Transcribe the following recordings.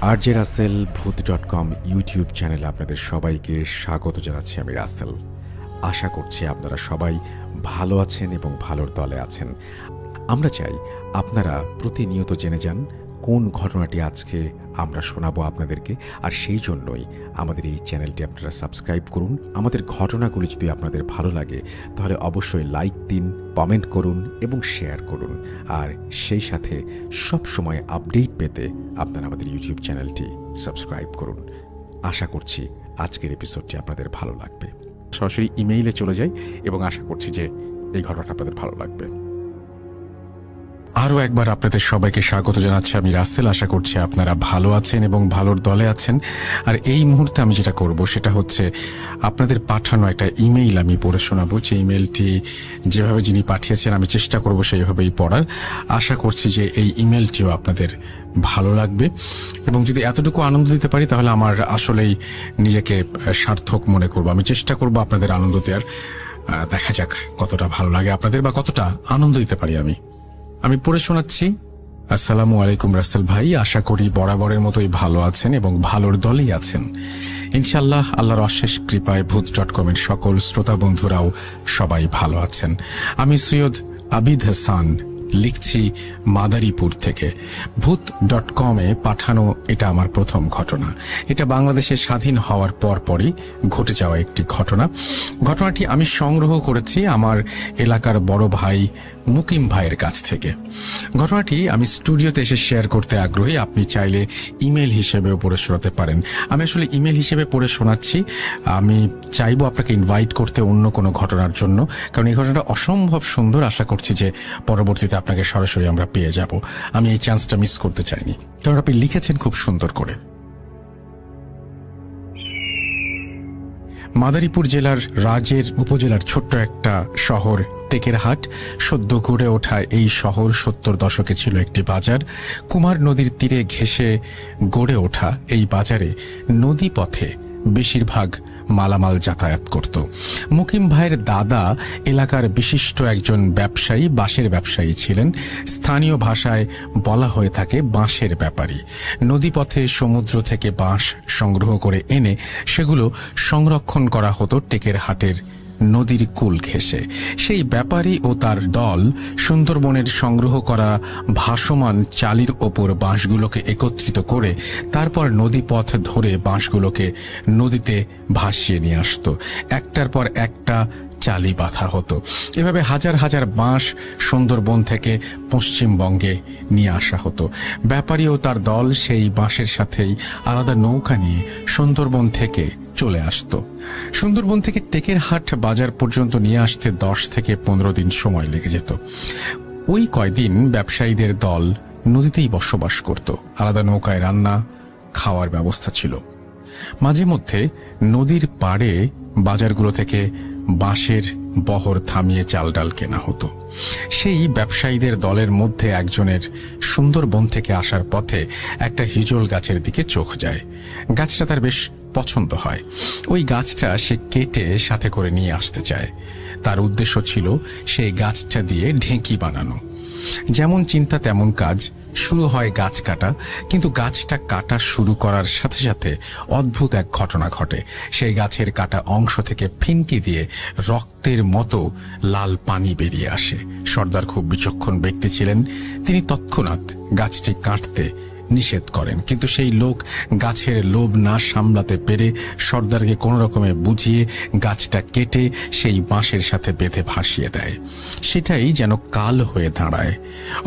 RJ Rasel ভূত.com YouTube চ্যানেলে আপনাদের সবাইকে স্বাগত জানাচ্ছি। আমি রাসেল। আশা করছি আপনারা সবাই ভালো আছেন এবং ভালোর দলে আছেন। আমরা চাই আপনারা প্রতিনিয়ত জেনে যান কোন ঘটনাটি আজকে আমরা শোনাবো আপনাদেরকে, আর সেই জন্যই আমাদের এই চ্যানেলটি আপনারা সাবস্ক্রাইব করুন। আমাদের ঘটনাগুলি যদি আপনাদের ভালো লাগে তাহলে অবশ্যই লাইক দিন, কমেন্ট করুন এবং শেয়ার করুন। আর সেই সাথে সব সময় আপডেট পেতে আপনারা আমাদের ইউটিউব চ্যানেলটি সাবস্ক্রাইব করুন। আশা করছি আজকের এপিসোডটি আপনাদের ভালো লাগবে। সরাসরি ইমেইলে চলে যাই এবং আশা করছি যে এই ঘটনাটা আপনাদের ভালো লাগবে। আরও একবার আপনাদের সবাইকে স্বাগত জানাচ্ছি। আমি রাসেল। আশা করছি আপনারা ভালো আছেন এবং ভালোর দলে আছেন। আর এই মুহূর্তে আমি যেটা করব সেটা হচ্ছে আপনাদের পাঠানো একটা ইমেইল আমি পড়ে শোনাবো। যে ইমেইলটি যেভাবে যিনি পাঠিয়েছেন আমি চেষ্টা করব সেইভাবেই পড়ার। আশা করছি যে এই ইমেইলটিও আপনাদের ভালো লাগবে এবং যদি এতটুকু আনন্দ দিতে পারি তাহলে আমার আসলেই নিজেকে সার্থক মনে করব। আমি চেষ্টা করব আপনাদের আনন্দ দেওয়ার। দেখা যাক কতটা ভালো লাগে আপনাদের বা কতটা আনন্দ দিতে পারি আমি পড়ে শোনাচ্ছি। আসসালামু আলাইকুম রাসেল ভাই, আশা করি বরাবরের মতোই ভালো আছেন এবং ভালোর দলেই আছেন ইনশাআল্লাহ। আল্লাহর অশেষ কৃপায় ভূত.com এর সকল শ্রোতা বন্ধুরাও সবাই ভালো আছেন। আমি সৈয়দ আবিদ হাসান লিখছি মাদারীপুর থেকে। ভূত.com এ পাঠানো এটা আমার প্রথম ঘটনা। এটা বাংলাদেশে স্বাধীন হওয়ার পরপরই ঘটে যাওয়া একটি ঘটনাটি আমি সংগ্রহ করেছি আমার এলাকার বড় ভাই মুকিম ভাইয়ের কাছ থেকে। ঘটনাটি আমি স্টুডিওতে এসে শেয়ার করতে আগ্রহী। আপনি চাইলে ইমেল হিসেবেও পড়ে শোনাতে পারেন। আমি আসলে ইমেল হিসেবে পড়ে শোনাচ্ছি। আমি চাইবো আপনাকে ইনভাইট করতে অন্য কোনো ঘটনার জন্য, কারণ এই ঘটনাটা অসম্ভব সুন্দর। আশা করছি যে পরবর্তীতে আপনাকে সরাসরি আমরা পেয়ে যাব। আমি এই চান্সটা মিস করতে চাইনি, কারণ আপনি লিখেছেন খুব সুন্দর করে। মাদারীপুর জেলার রাজের উপজেলার ছোট্ট একটা শহর টেকেরহাট। সদ্য গড়ে ওঠা এই শহর 70 দশকে ছিল একটি বাজার। কুমার নদীর তীরে ঘেঁষে গড়ে ওঠা এই বাজারে নদী পথে বেশিরভাগ মালামাল যাতায়াত করত। মুকিম ভাইয়ের দাদা এলাকার বিশিষ্ট একজন ব্যবসায়ী, বাঁশের ব্যবসায়ী ছিলেন। স্থানীয় ভাষায় বলা হয়ে থাকে বাঁশের ব্যাপারী। নদীপথে সমুদ্র থেকে বাঁশ সংগ্রহ করে এনে সেগুলো সংরক্ষণ করা হতো টেকেরহাটের নদীর কূল ঘেঁষে। সেই ব্যাপারী ও তার দল সুন্দরবনের সংগ্রহ করা ভাসমান চালির ওপর বাঁশগুলোকে একত্রিত করে তারপর নদীপথ ধরে বাঁশগুলোকে নদীতে ভাসিয়ে নিয়ে আসত। একটার পর একটা চালি বাঁধা হতো। এভাবে হাজার হাজার বাঁশ সুন্দরবন থেকে পশ্চিমবঙ্গে নিয়ে আসা হতো। ব্যাপারী ও তার দল সেই বাঁশের সাথেই আলাদা নৌকা নিয়ে সুন্দরবন থেকে চলে আসতো। সুন্দরবন থেকে টেকেরহাট বাজার পর্যন্ত নিয়ে আসতে 10 থেকে 15 দিন সময় লেগে যেত। ওই কয়দিন ব্যবসায়ীদের দল নদীতেই বসবাস করত। আলাদা নৌকায় রান্না খাওয়ার ব্যবস্থা ছিল। মাঝে মধ্যে নদীর পাড়ে বাজারগুলো থেকে বাঁশের বহর থামিয়ে চাল ডাল কেনা হতো। সেই ব্যবসায়ীদের দলের মধ্যে একজনের সুন্দরবন থেকে আসার পথে একটা হিজল গাছের দিকে চোখ যায়। গাছটা তার বেশ পছন্দ হয়। ওই গাছটা সে কেটে সাথে করে নিয়ে আসতে চায়। তার উদ্দেশ্য ছিল সেই গাছটা দিয়ে ঢেঁকি বানানো। যেমন চিন্তা তেমন কাজ। শুরু হয় গাছ কাটা। কিন্তু গাছটা কাটা শুরু করার সাথে সাথে অদ্ভুত এক ঘটনা ঘটে। সেই গাছের কাটা অংশ থেকে ফিনকি দিয়ে রক্তের মতো লাল পানি বেরিয়ে আসে। সর্দার খুব বিচক্ষণ ব্যক্তি ছিলেন। তিনি তৎক্ষণাৎ গাছটি কাটতে নিষেধ করেন, কিন্তু সেই লোক গাছের লোভ না সামলাতে পেরে সর্দারকে কোনো রকমে বুঝিয়ে গাছটা কেটে সেই বাঁশের সাথে বেঁধে ভাসিয়ে দেয়। সেটাই যেন কাল হয়ে দাঁড়ায়।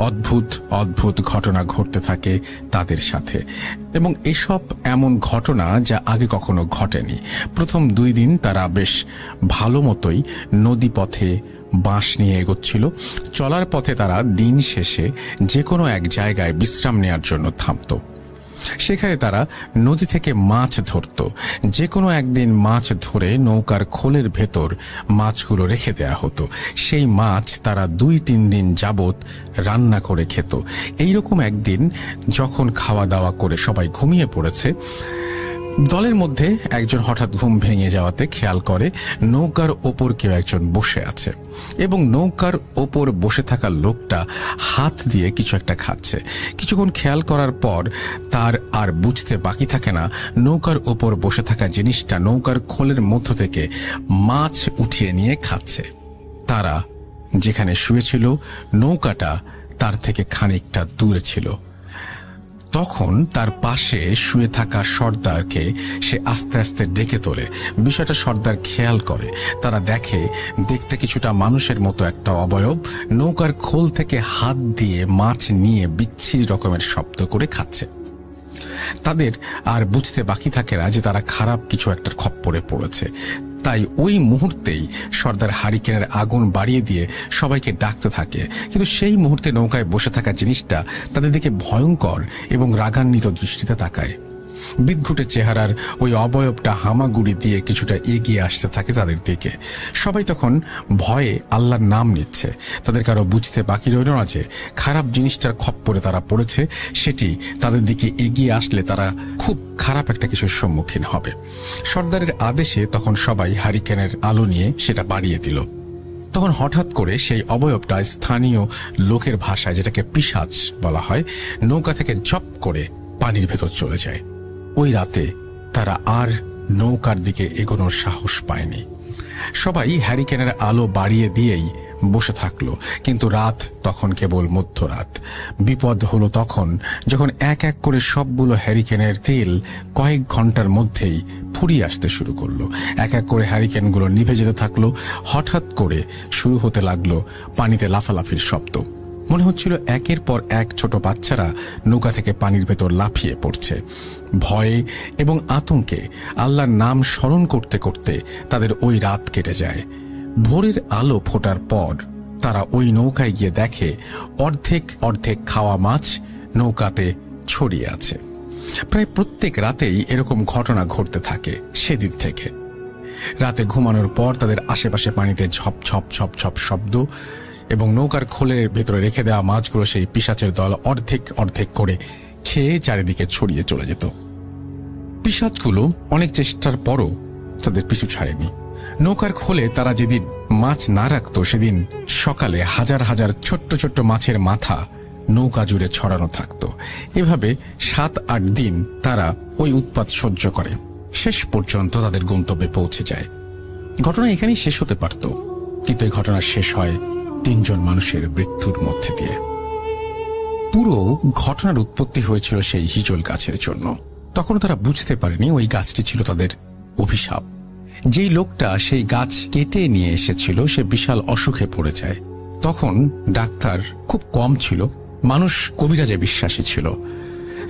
অদ্ভুত অদ্ভুত ঘটনা ঘটতে থাকে তাদের সাথে, এবং এসব এমন ঘটনা যা আগে কখনো ঘটেনি। প্রথম 2 দিন তারা বেশ ভালো মতোই নদী পথে বাঁশ নিয়ে এগোচ্ছিল। চলার পথে তারা দিন শেষে যে কোনো এক জায়গায় বিশ্রাম নেওয়ার জন্য থামত। সেখানে তারা নদী থেকে মাছ ধরত। যে কোনো একদিন মাছ ধরে নৌকার খোলের ভেতর মাছগুলো রেখে দেয়া হতো। সেই মাছ তারা 2-3 দিন যাবৎ রান্না করে খেত। এইরকম একদিন যখন খাওয়া দাওয়া করে সবাই ঘুমিয়ে পড়েছে, দলের মধ্যে একজন হঠাৎ ঘুম ভেঙে যাওয়াতে খেয়াল করে নৌকার ওপর কেউ একজন বসে আছে এবং নৌকার ওপর বসে থাকা লোকটা হাত দিয়ে কিছু একটা খাচ্ছে। কিছুক্ষণ খেয়াল করার পর তার আর বুঝতে বাকি থাকে না নৌকার ওপর বসে থাকা জিনিসটা নৌকার খোলের মধ্য থেকে মাছ উঠিয়ে নিয়ে খাচ্ছে। তারা যেখানে শুয়েছিল নৌকাটা তার থেকে খানিকটা দূরে ছিল। তখন তার পাশে শুয়ে থাকা সর্দারকে সে আস্তে আস্তে ডেকে তোলে। বিষয়টা সর্দার খেয়াল করে। তারা দেখতে কিছুটা মানুষের মতো একটা অবয়ব নৌকার খোল থেকে হাত দিয়ে মাছ নিয়ে বিচ্ছিরি রকমের শব্দ করে খাচ্ছে। তাদের আর বুঝতে বাকি থাকে না যে তারা খারাপ কিছু একটার খপ্পরে পড়েছে। তাই ওই মুহূর্তেই সর্দার হারিকেনের আগুন বাড়িয়ে দিয়ে সবাইকে ডাকতে থাকে। কিন্তু সেই মুহূর্তে নৌকায় বসে থাকা জিনিসটা তাদের দিকে ভয়ঙ্কর এবং রাগান্বিত দৃষ্টিতে তাকায়। বিদঘুটে চেহারার ওই অবয়বটা হামাগুড়ি দিয়ে কিছুটা এগিয়ে আসতে থাকে তাদের দিকে। সবাই তখন ভয়ে আল্লাহর নাম নিচ্ছে। তাদের কারো বুঝতে বাকি রইল না যে খারাপ জিনিসটার খপ্পরে তারা পড়েছে, সেটি তাদের দিকে এগিয়ে আসলে তারা খুব খারাপ একটা কিছুর সম্মুখীন হবে। সর্দারের আদেশে তখন সবাই হারিকেনের আলো নিয়ে সেটা বাড়িয়ে দিল। তখন হঠাৎ করে সেই অবয়বটা স্থানীয় লোকের ভাষায়, যেটাকে পিশাচ বলা হয়, নৌকা থেকে ঝপ করে পানির ভেতর চলে যায়। ওই রাতে তারা আর নৌকার দিকে এগোনোর সাহস পায়নি। সবাই হ্যারিকেনের আলো বাড়িয়ে দিয়েই বসে থাকলো। কিন্তু রাত তখন কেবল মধ্যরাত। বিপদ হলো তখন যখন এক এক করে সবগুলো হ্যারিকেনের তেল কয়েক ঘন্টার মধ্যেই ফুরিয়ে আসতে শুরু করলো। এক এক করে হ্যারিকেনগুলো নিভে যেতে থাকলো। হঠাৎ করে শুরু হতে লাগলো পানিতে লাফালাফির শব্দ। মনে হচ্ছিল একের পর এক ছোট বাচ্চারা নৌকা থেকে পানির ভেতর লাফিয়ে পড়ছে। ভয়ে এবং আতঙ্কে আল্লাহর নাম স্মরণ করতে করতে তাদের ওই রাত কেটে যায়। ভোরের আলো ফোটার পর তারা ওই নৌকায় গিয়ে দেখে অর্ধেক অর্ধেক খাওয়া মাছ নৌকাতে ছড়িয়ে আছে। প্রায় প্রত্যেক রাতেই এরকম ঘটনা ঘটতে থাকে সেদিন থেকে। রাতে ঘুমানোর পর তাদের আশেপাশে পানিতে ঝপ ঝপ ঝপ ঝপ শব্দ এবং নৌকার খোলের ভেতরে রেখে দেওয়া মাছগুলো সেই পিশাচের দল অর্ধেক অর্ধেক করে খেয়ে চারিদিকে ছড়িয়ে চলে যেত। পিশাচগুলো অনেক চেষ্টার পরও তাদের পিছু ছাড়েনি। নৌকার খোলে তারা যেদিন মাছ না রাখত সেদিন সকালে হাজার হাজার ছোট্ট ছোট্ট মাছের মাথা নৌকা জুড়ে ছড়ানো থাকত। এভাবে 7-8 দিন তারা ওই উৎপাত সহ্য করে। শেষ পর্যন্ত তাদের গন্তব্যে পৌঁছে যায়। ঘটনা এখানেই শেষ হতে পারত, কিন্তু এই ঘটনা শেষ হয় 3 জন মানুষের মৃত্যুর মধ্যে দিয়ে। পুরো ঘটনার উৎপত্তি হয়েছিল সেই হিজল গাছের জন্য। তখন তারা বুঝতে পারেনি ওই গাছটি ছিল তাদের অভিশাপ। যেই লোকটা সেই গাছ কেটে নিয়ে এসেছিল সে বিশাল অসুখে পড়ে যায়। তখন ডাক্তার খুব কম ছিল, মানুষ কবিরাজে বিশ্বাসী ছিল।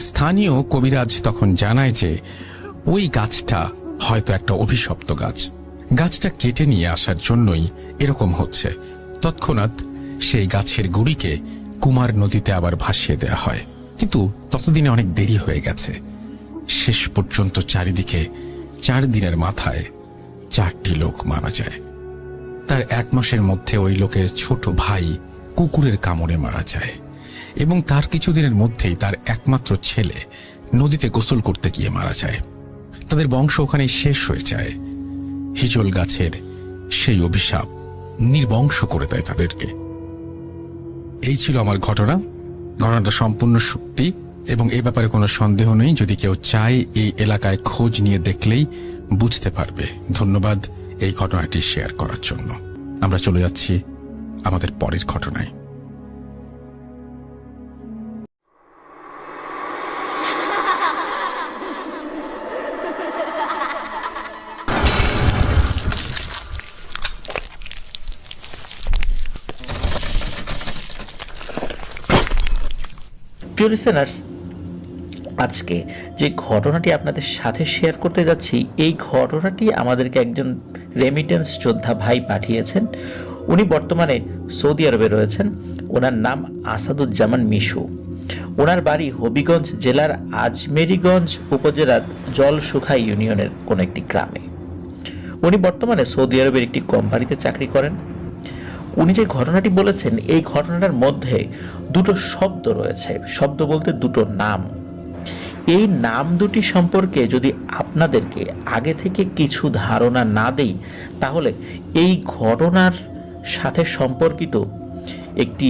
স্থানীয় কবিরাজ তখন জানায় যে ওই গাছটা হয়তো একটা অভিশপ্ত গাছ। গাছটা কেটে নিয়ে আসার জন্যই এরকম হচ্ছে। তৎক্ষণাৎ সেই গাছের গুড়িকে কুমার নদীতে আবার ভাসিয়ে দেয়া হয়। কিন্তু ততদিনে অনেক দেরি হয়ে গেছে। শেষ পর্যন্ত চারিদিকে 4 দিনের মাথায় 4টি লোক মারা যায়। তার 1 মাসের মধ্যে ওই লোকের ছোট ভাই কুকুরের কামড়ে মারা যায় এবং তার কিছুদিনের মধ্যেই তার একমাত্র ছেলে নদীতে গোসল করতে গিয়ে মারা যায়। তাদের বংশ ওখানেই শেষ হয়ে যায়। হিজল গাছের সেই অভিশাপ নির্বংশ করে দেয় তাদেরকে। এই ছিল আমার ঘটনাটা সম্পূর্ণ সত্যি এবং এ ব্যাপারে কোনো সন্দেহ নেই। যদি কেউ চায় এই এলাকায় খোঁজ নিয়ে দেখলেই বুঝতে পারবে। ধন্যবাদ এই ঘটনাটি শেয়ার করার জন্য। আমরা চলে যাচ্ছি আমাদের পরের ঘটনায়। প্রিয় লিসেনার্স, আজকে যে ঘটনাটি আপনাদের সাথে শেয়ার করতে যাচ্ছি, এই ঘটনাটি আমাদেরকে একজন রেমিটেন্স যোদ্ধা ভাই পাঠিয়েছেন। উনি বর্তমানে সৌদি আরবে রয়েছেন। ওনার নাম আসাদুজ্জামান মিশু। ওনার বাড়ি হবিগঞ্জ জেলার আজমেরিগঞ্জ উপজেলার জলসুখা ইউনিয়নের কোন একটি গ্রামে। উনি বর্তমানে সৌদি আরবের একটি কোম্পানিতে চাকরি করেন। উনি যে ঘটনাটি বলেছেন, এই ঘটনাটার মধ্যে 2টো শব্দ রয়েছে। শব্দ বলতে 2টো নাম। এই নাম দুটি সম্পর্কে যদি আপনাদেরকে আগে থেকে কিছু ধারণা না দেই, তাহলে এই ঘটনার সাথে সম্পর্কিত একটি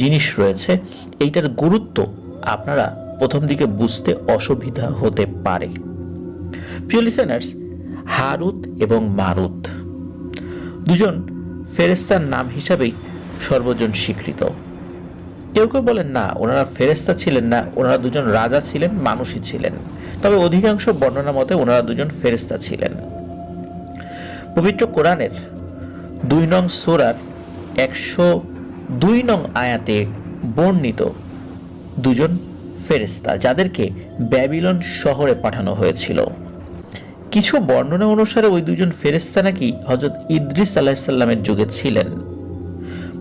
জিনিস রয়েছে, এইটার গুরুত্ব আপনারা প্রথম দিকে বুঝতে অসুবিধা হতে পারে। প্রিয় লিসেনার্স, হারুত এবং মারুত দুজন ফেরেশতার নাম হিসাবেই সর্বজন স্বীকৃত। কেউ কেউ বলেন না, ওনারা ফেরেশতা ছিলেন না, ওনারা দুজন রাজা ছিলেন, মানুষই ছিলেন। তবে অধিকাংশ বর্ণনা মতে ওনারা দুজন ফেরেশতা ছিলেন। পবিত্র কোরআনের 2 নং সূরার 102 নং আয়াতে বর্ণিত দুজন ফেরেশতা, যাদেরকে ব্যাবিলন শহরে পাঠানো হয়েছিল। কিছু বর্ণনা অনুসারে ওই দুজন ফেরেশতা নাকি হযরত ইদ্রিস আলাইহিস সালামের যুগে ছিলেন।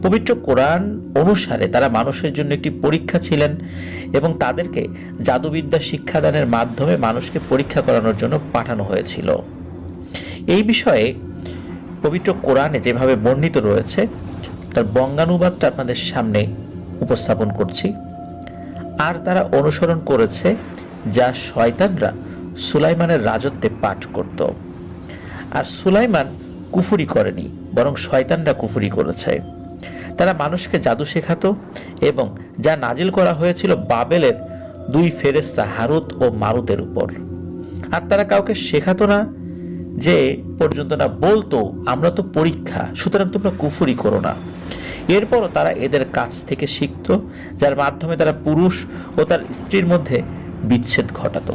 পবিত্র কোরআন অনুসারে তারা মানুষের জন্য একটি পরীক্ষা ছিলেন এবং তাদেরকে জাদুবিদ্যা শিক্ষাদানের মাধ্যমে মানুষকে পরীক্ষা করানোর জন্য পাঠানো হয়েছিল। এই বিষয়ে পবিত্র কোরআনে যেভাবে বর্ণিত রয়েছে তার বঙ্গানুবাদটা আপনাদের সামনে উপস্থাপন করছি। আর তারা অনুসরণ করেছে যা শয়তানরা সুলাইমানের রাজত্বে পাঠ করত। আর সুলাইমান কুফরি করেনি, বরং শয়তানরা কুফরি করেছে। তারা মানুষকে জাদু শেখাতো এবং যা নাজিল করা হয়েছিল বাবেলের 2 ফেরেশতা হারুত ও মারুতের উপর। আর তারা কাউকে শেখাতো না, যে পর্যন্ত না বলতো আমরা তো পরীক্ষা, সুতরাং তোমরা কুফরি করো না। এরপরও তারা এদের কাছ থেকে শিখত, যার মাধ্যমে তারা পুরুষ ও তার স্ত্রীর মধ্যে বিচ্ছেদ ঘটাতো,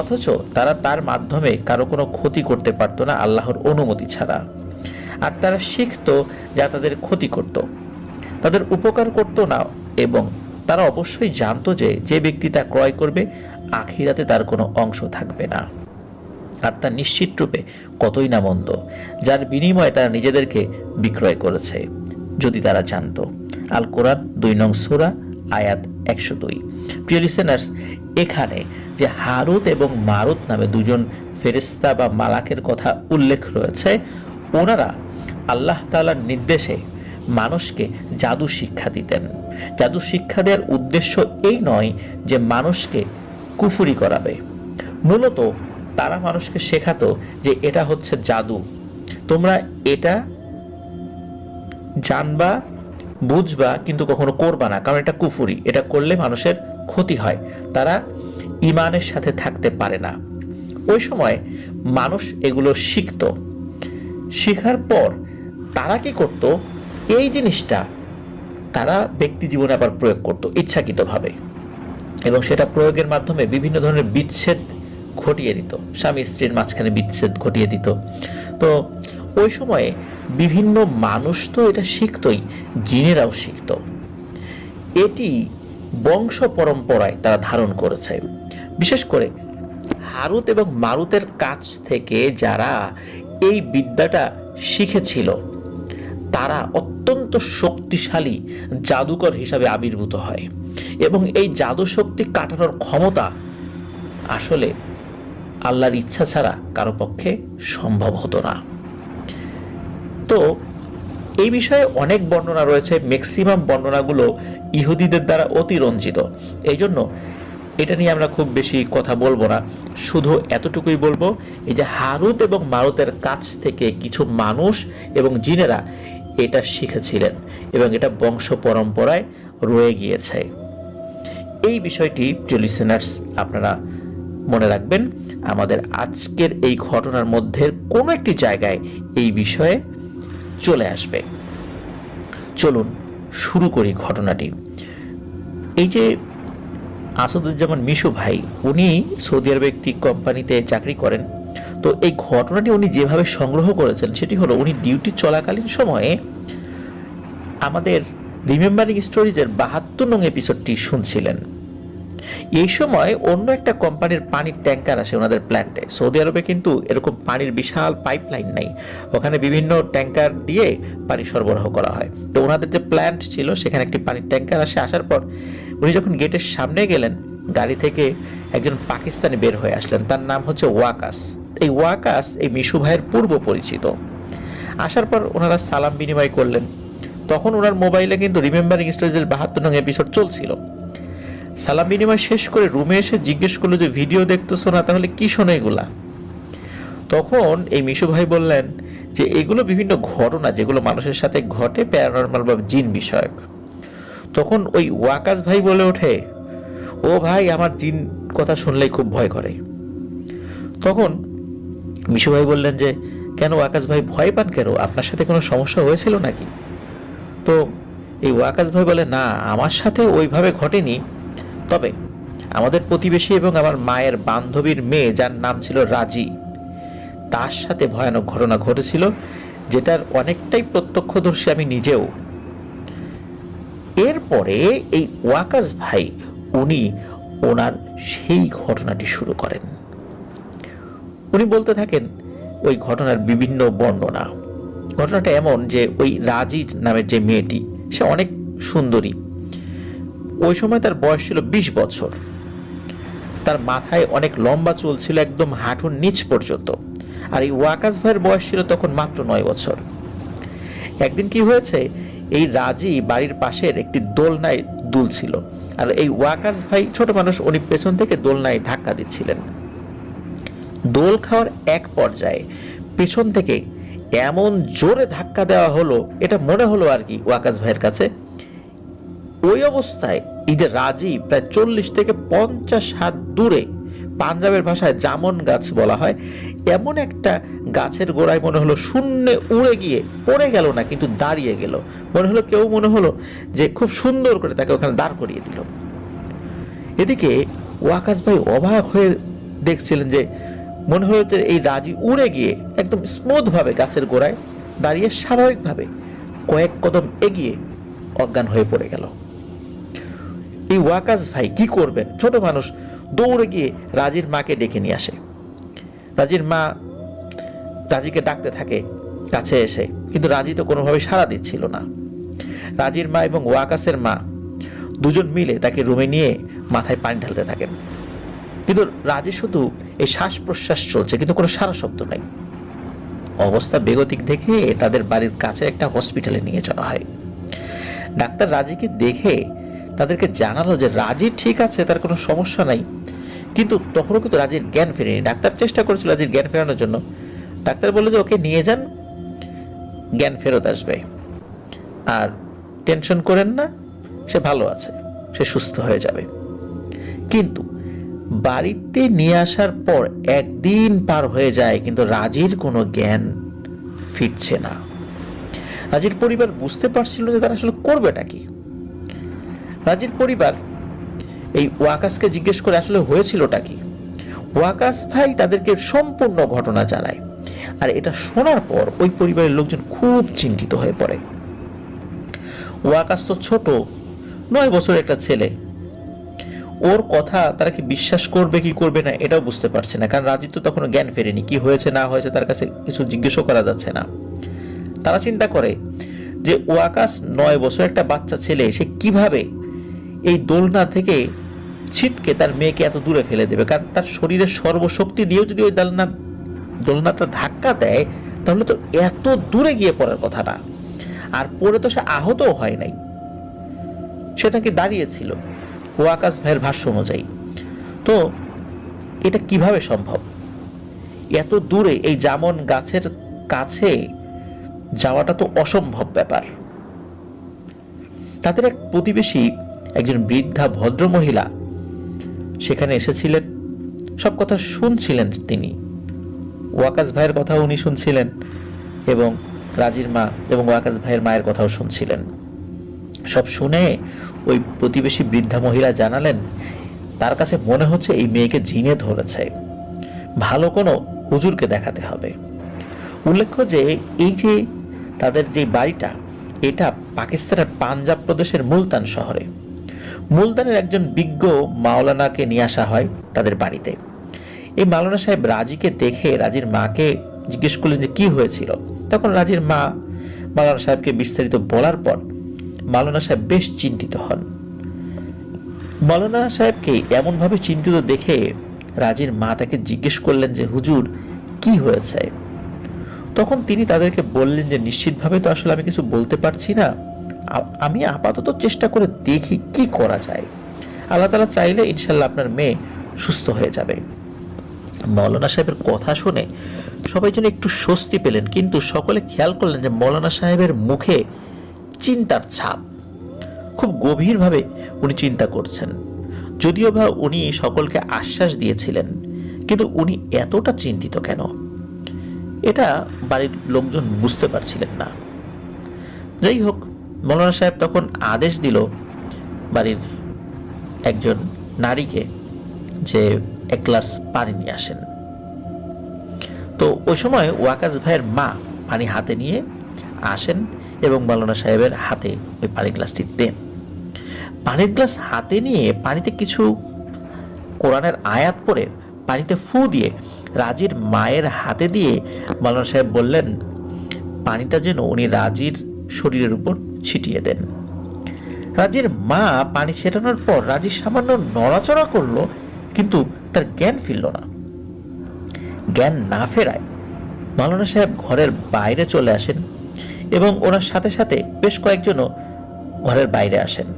অথচ তারা তার মাধ্যমে কারো কোনো ক্ষতি করতে পারত না আল্লাহর অনুমতি ছাড়া। আর তারা শিখত যা তাদের ক্ষতি করত, তাদের উপকার করত না, এবং তারা অবশ্যই জানতো যে যে ব্যক্তি তা ক্রয় করবে আখিরাতে তার কোনো অংশ থাকবে না, আর তা নিশ্চিত রূপে কতই না মন্দ, যার বিনিময়ে তারা নিজেদেরকে বিক্রয় করেছে, যদি তারা জানতো। আল কোরআন 2 নং সূরা আয়াত 102। প্রিয় লিসেনার্স, এখানে যে হারুত এবং মারুত নামে দুজন ফেরেশতা বা মালাকের কথা উল্লেখ রয়েছে, ওনারা আল্লাহ তাআলার নির্দেশে মানুষকে জাদু শিক্ষা দিতেন। জাদু শিক্ষা দেওয়ার উদ্দেশ্য এই নয় যে মানুষকে কুফরি করাবে, মূলত তারা মানুষকে শেখাতো যে এটা হচ্ছে জাদু, তোমরা এটা জানবা বুঝবা কিন্তু কখনো করবা না, কারণ এটা কুফরি, এটা করলে মানুষের ক্ষতি হয়, তারা ঈমানের সাথে থাকতে পারে না। ওই সময় মানুষ এগুলো শিখত। শেখার পর তারা কি করত, এই জিনিসটা তারা ব্যক্তি জীবনে আবার প্রয়োগ করত ইচ্ছাকৃতভাবে, এবং সেটা প্রয়োগের মাধ্যমে বিভিন্ন ধরনের বিচ্ছেদ ঘটিয়ে দিত, স্বামী স্ত্রীর মাঝখানে বিচ্ছেদ ঘটিয়ে দিত। তো ওই সময়ে বিভিন্ন মানুষ তো এটা শিখতই, জিনেরাও শিখত। এটি বংশ পরম্পরায় তারা ধারণ করেছে। বিশেষ করে হারুত এবং মারুতের কাছ থেকে যারা এই বিদ্যাটা শিখেছিল তারা অত্যন্ত শক্তিশালী জাদুকর হিসাবে আবির্ভূত হয়, এবং এই জাদু শক্তি কাটানোর ক্ষমতা আসলে আল্লাহর ইচ্ছা ছাড়া কারো পক্ষে সম্ভব হতো না। তো এই বিষয়ে অনেক বর্ণনা রয়েছে, ম্যাক্সিমাম বর্ণনাগুলো ইহুদিদের দ্বারা অতিরঞ্জিত। এই জন্য এটা নিয়ে আমরা খুব বেশি কথা বলবো না, শুধু এতটুকুই বলবো, এই যে হারুত এবং মারুতের কাছ থেকে কিছু মানুষ এবং জিনেরা এটা শিখেছিলেন এবং এটা বংশ পরম্পরায় রয়ে গিয়েছে। এই বিষয়টি প্রিয় লিসেনার্স আপনারা মনে রাখবেন, আমাদের আজকের এই ঘটনার মধ্যে কোনো একটি জায়গায় এই বিষয়ে চলে আসবে। চলুন শুরু করি ঘটনাটি। এই যে আসাদুজ্জামান মিশু ভাই, উনি সৌদি আরবে একটি কোম্পানিতে চাকরি করেন। তো এই ঘটনাটি উনি যেভাবে সংগ্রহ করেছেন সেটি হলো, উনি ডিউটি চলাকালীন সময়ে আমাদের রিমেম্বারিং স্টোরিজের 72 নং এপিসোডটি শুনছিলেন। এই সময় অন্য একটা কোম্পানির পানির ট্যাঙ্কার আসে ওনাদের প্ল্যান্টে। সৌদি আরবে কিন্তু এরকম পানির বিশাল পাইপলাইন নাই, ওখানে বিভিন্ন ট্যাঙ্কার দিয়ে পানি সরবরাহ করা হয়। তো ওনাদের যে প্ল্যান্ট ছিল সেখানে একটি পানির ট্যাঙ্কার আসে। আসার পর উনি যখন গেটের সামনে গেলেন, গাড়ি থেকে একজন পাকিস্তানি বের হয়ে আসলেন, তার নাম হচ্ছে ওয়াকাস। এই ওয়াকাস এই মিশু ভাইয়ের পূর্ব পরিচিত। আসার পর ওনারা সালাম বিনিময় করলেন। তখন ওনার মোবাইলে কিন্তু রিমেম্বারিং স্টোরিজের 72 নং এপিসোড চলছিল। সালাম বিনিময় শেষ করে রুমে এসে জিজ্ঞেস করলো যে ভিডিও দেখতেছো না, তাহলে কি শোনো এগুলা? তখন এই মিশু ভাই বললেন যে এগুলো বিভিন্ন ঘটনা যেগুলো মানুষের সাথে ঘটে, প্যারানরমাল বা জিন বিষয়ক। তখন ওই ওয়াকাস ভাই বলে ওঠে, ও ভাই আমার জিন কথা শুনলেই খুব ভয় করে। তখন মিশু ভাই বললেন যে কেন ওয়াকাস ভাই ভয় পান কেন, আপনার সাথে কোনো সমস্যা হয়েছিল নাকি? তো এই ওয়াকাস ভাই বলে, না আমার সাথে ওইভাবে ঘটেনি, তবে আমাদের প্রতিবেশী এবং আমার মায়ের বান্ধবীর মেয়ে যার নাম ছিল রাজি, তার সাথে ভয়ানক ঘটনা ঘটেছিল, যেটার অনেকটাই প্রত্যক্ষদর্শী আমি নিজেও। এরপরে এই ওয়াকাস ভাই উনি ওনার সেই ঘটনাটি শুরু করেন। উনি বলতে থাকেন ওই ঘটনার বিভিন্ন বর্ণনা। ঘটনাটা এমন যে ওই রাজি নামের যে মেয়েটি, সে অনেক সুন্দরী। ওই সময় তার বয়স ছিল 20 বছর। তার মাথায় অনেক লম্বা চুল ছিল একদম হাঁটুর নিচ পর্যন্ত। আর এই ওয়াকাস ভাইয়ের বয়স ছিল তখন মাত্র 9 বছর। একদিন কি হয়েছে, এই রাজি বাড়ির পাশের একটি দোলনায় দুলছিল, আর এই ওয়াকাস ভাই ছোট মানুষ, উনি পেছন থেকে দোলনায় ধাক্কা দিচ্ছিলেন। দোল খাওয়ার এক পর্যায়ে পেছন থেকে এমন জোরে ধাক্কা দেওয়া হলো, এটা মনে হলো আর কি ওয়াকাস ভাইয়ের কাছে। ওই অবস্থায় এই যে রাজি প্রায় 40 থেকে 50 হাত দূরে, পাঞ্জাবের ভাষায় জামন গাছ বলা হয়, এমন একটা গাছের গোড়ায় মনে হলো শূন্যে উড়ে গিয়ে পড়ে গেল না, কিন্তু দাঁড়িয়ে গেল। মনে হলো কেউ মনে হলো যে খুব সুন্দর করে তাকে ওখানে দাঁড় করিয়ে দিল। এদিকে ওয়াকাস ভাই অবাক হয়ে দেখছিলেন যে মনে হলো যে এই রাজি উড়ে গিয়ে একদম স্মুথ ভাবে গাছের গোড়ায় দাঁড়িয়ে স্বাভাবিকভাবে কয়েক কদম এগিয়ে অজ্ঞান হয়ে পড়ে গেল। এই ওয়াকাস ভাই কি করবেন, ছোট মানুষ, দৌড়ে গিয়ে রাজির মাকে ডেকে নিয়ে আসে। রাজির মা রাজিকে ডাকতে থাকে কাছে এসে, কিন্তু রাজি তো কোনোভাবে সাড়া দিচ্ছিল না। রাজির মা এবং ওয়াকাসের মা দুজন মিলে তাকে রুমে নিয়ে মাথায় পানি ঢালতে থাকেন, কিন্তু রাজি শুধু এই শ্বাস প্রশ্বাস চলছে, কিন্তু কোনো সারা শব্দ নাই। অবস্থা বেগতিক দেখে তাদের বাড়ির কাছে একটা হসপিটালে নিয়ে যাওয়া হয়। ডাক্তার রাজিকে দেখে তাদেরকে জানালো যে রাজি ঠিক আছে, তার কোনো সমস্যা নাই, কিন্তু তখনও কিন্তু রাজির জ্ঞান ফেরেনি। ডাক্তার চেষ্টা করেছিল রাজির জ্ঞান ফেরানোর জন্য। ডাক্তার বললো যে ওকে নিয়ে যান, জ্ঞান ফেরত আসবে, আর টেনশন করেন না, সে ভালো আছে, সে সুস্থ হয়ে যাবে। কিন্তু বাড়িতে নিয়ে আসার পর একদিন পার হয়ে যায়, কিন্তু রাজির কোনো জ্ঞান ফিরছে না। রাজির পরিবার বুঝতে পারছিল যে তারা আসলে করবেটা কি। রাজির পরিবার এই ওয়াকাসকে জিজ্ঞেস করে আসলে হয়েছিলটা কি। ওয়াকাস ভাই তাদেরকে সম্পূর্ণ ঘটনা জানায়, আর এটা শোনার পর ওই পরিবারের লোকজন খুব চিন্তিত হয়ে পড়ে। ওয়াকাস তো ছোট, 9 বছরের একটা ছেলে, ওর কথা তারা কি বিশ্বাস করবে কি করবে না এটাও বুঝতে পারছে না, কারণ রাজি তো তখনও জ্ঞান ফেরেনি, কি হয়েছে না হয়েছে তার কাছে কিছু জিজ্ঞেসও করা যাচ্ছে না। তারা চিন্তা করে যে ওয়াকাস 9 বছর একটা বাচ্চা ছেলে, সে কিভাবে এই দোলনা থেকে ছিটকে তার মেয়েকে এত দূরে ফেলে দেবে, কারণ তার শরীরের সর্বশক্তি দিয়েও যদি ওই দোলনাটা ধাক্কা দেয় তাহলে তো এত দূরে গিয়ে পড়ার কথা না। আর পড়ে তো সে আহতও হয় নাই, সেটা কি দাঁড়িয়েছিল ওয়াকাস ভাইয়ের ভাষ্য অনুযায়ী। তো এটা কিভাবে সম্ভব, এত দূরে এই জামন গাছের কাছে যাওয়াটা তো অসম্ভব ব্যাপার। তাদের এক প্রতিবেশী একজন বৃদ্ধা ভদ্র মহিলা সেখানে এসেছিলেন, সব কথা শুনছিলেন তিনি। ওয়াকাস ভাইয়ের কথাও উনি শুনছিলেন, এবং রাজির মা এবং ওয়াকাস ভাইয়ের মায়ের কথাও শুনছিলেন। সব শুনে ওই প্রতিবেশী বৃদ্ধা মহিলা জানালেন তার কাছে মনে হচ্ছে এই মেয়েকে জিনে ধরেছে, ভালো কোনো হুজুরকে দেখাতে হবে। উল্লেখ্য যে এই যে তাদের যে বাড়িটা, এটা পাকিস্তানের পাঞ্জাব প্রদেশের মুলতান শহরে। মুলতানের একজন বিজ্ঞ মাওলানাকে নিয়ে আসা হয় তাদের বাড়িতে। এই মাওলানা সাহেব রাজিকে দেখে রাজির মাকে জিজ্ঞেস করলেন যে কি হয়েছিল। তখন রাজির মা মাওলানা সাহেবকে বিস্তারিত বলার পর মাওলানা সাহেব বেশ চিন্তিত হন। মাওলানা সাহেবকে এমনভাবে চিন্তিত দেখে রাজির মা তাকে জিজ্ঞেস করলেন যে হুজুর কি হয়েছে। তখন তিনি তাদেরকে বললেন যে নিশ্চিতভাবে তো আসলে আমি কিছু বলতে পারছি না, আমি আপাতত চেষ্টা করে দেখি কি করা যায়। আল্লাহ তাআলা চাইলে ইনশাল্লাহ আপনার মেয়ে সুস্থ হয়ে যাবে। মৌলানা সাহেবের কথা শুনে সবাই যেন একটু স্বস্তি পেলেন, কিন্তু সকলে খেয়াল করলেন যে মৌলানা সাহেবের মুখে চিন্তার ছাপ। খুব গভীরভাবে উনি চিন্তা করছেন। যদিও বা উনি সকলকে আশ্বাস দিয়েছিলেন, কিন্তু উনি এতটা চিন্তিত কেন, এটা বাড়ির লোকজন বুঝতে পারছিলেন না। যাই হোক, মৌলানা সাহেব তখন আদেশ দিল বাড়ির একজন নারীকে যে এক গ্লাস পানি নিয়ে আসেন। তো ওই সময় ওয়াকাস ভাইয়ের মা পানি হাতে নিয়ে আসেন এবং মৌলানা সাহেবের হাতে ওই পানির গ্লাসটি দেন। পানির গ্লাস হাতে নিয়ে পানিতে কিছু কোরআনের আয়াত পড়ে পানিতে ফু দিয়ে রাজির মায়ের হাতে দিয়ে মৌলানা সাহেব বললেন পানিটা যেন উনি রাজির শরীরের উপর ছিটিয়ে দেন। রাজির মা পানি ছেটানোর পর রাজি সামান্য নড়াচড়া করলো, কিন্তু তার জ্ঞান ফিরল না। জ্ঞান না ফেরায় মৌলানা সাহেব ঘরের বাইরে চলে আসেন এবং ওনার সাথে সাথে বেশ কয়েকজনও ঘরের বাইরে আসেন।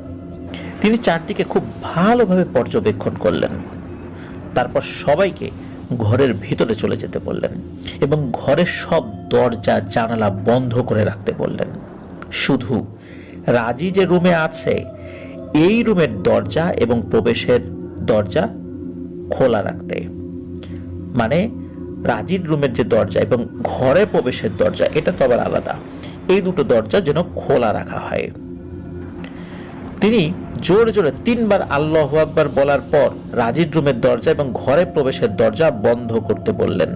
তিনি চারদিকে খুব ভালোভাবে পর্যবেক্ষণ করলেন, তারপর সবাইকে ঘরের ভিতরে চলে যেতে বললেন এবং ঘরের সব দরজা জানালা বন্ধ করে রাখতে বললেন। শুধু রাজি যে রুমে আছে এই রুমের দরজা এবং প্রবেশের দরজা খোলা রাখতে, মানে রাজির রুমের যে দরজা এবং ঘরে প্রবেশের দরজা এটা তো আবার আলাদা, এই দুটো দরজা যেন খোলা রাখা হয়। তিনি জোরে জোরে 3 বার আল্লাহু আকবার বলার পর রাজির রুমের দরজা এবং ঘরে প্রবেশের দরজা বন্ধ করতে বললেন।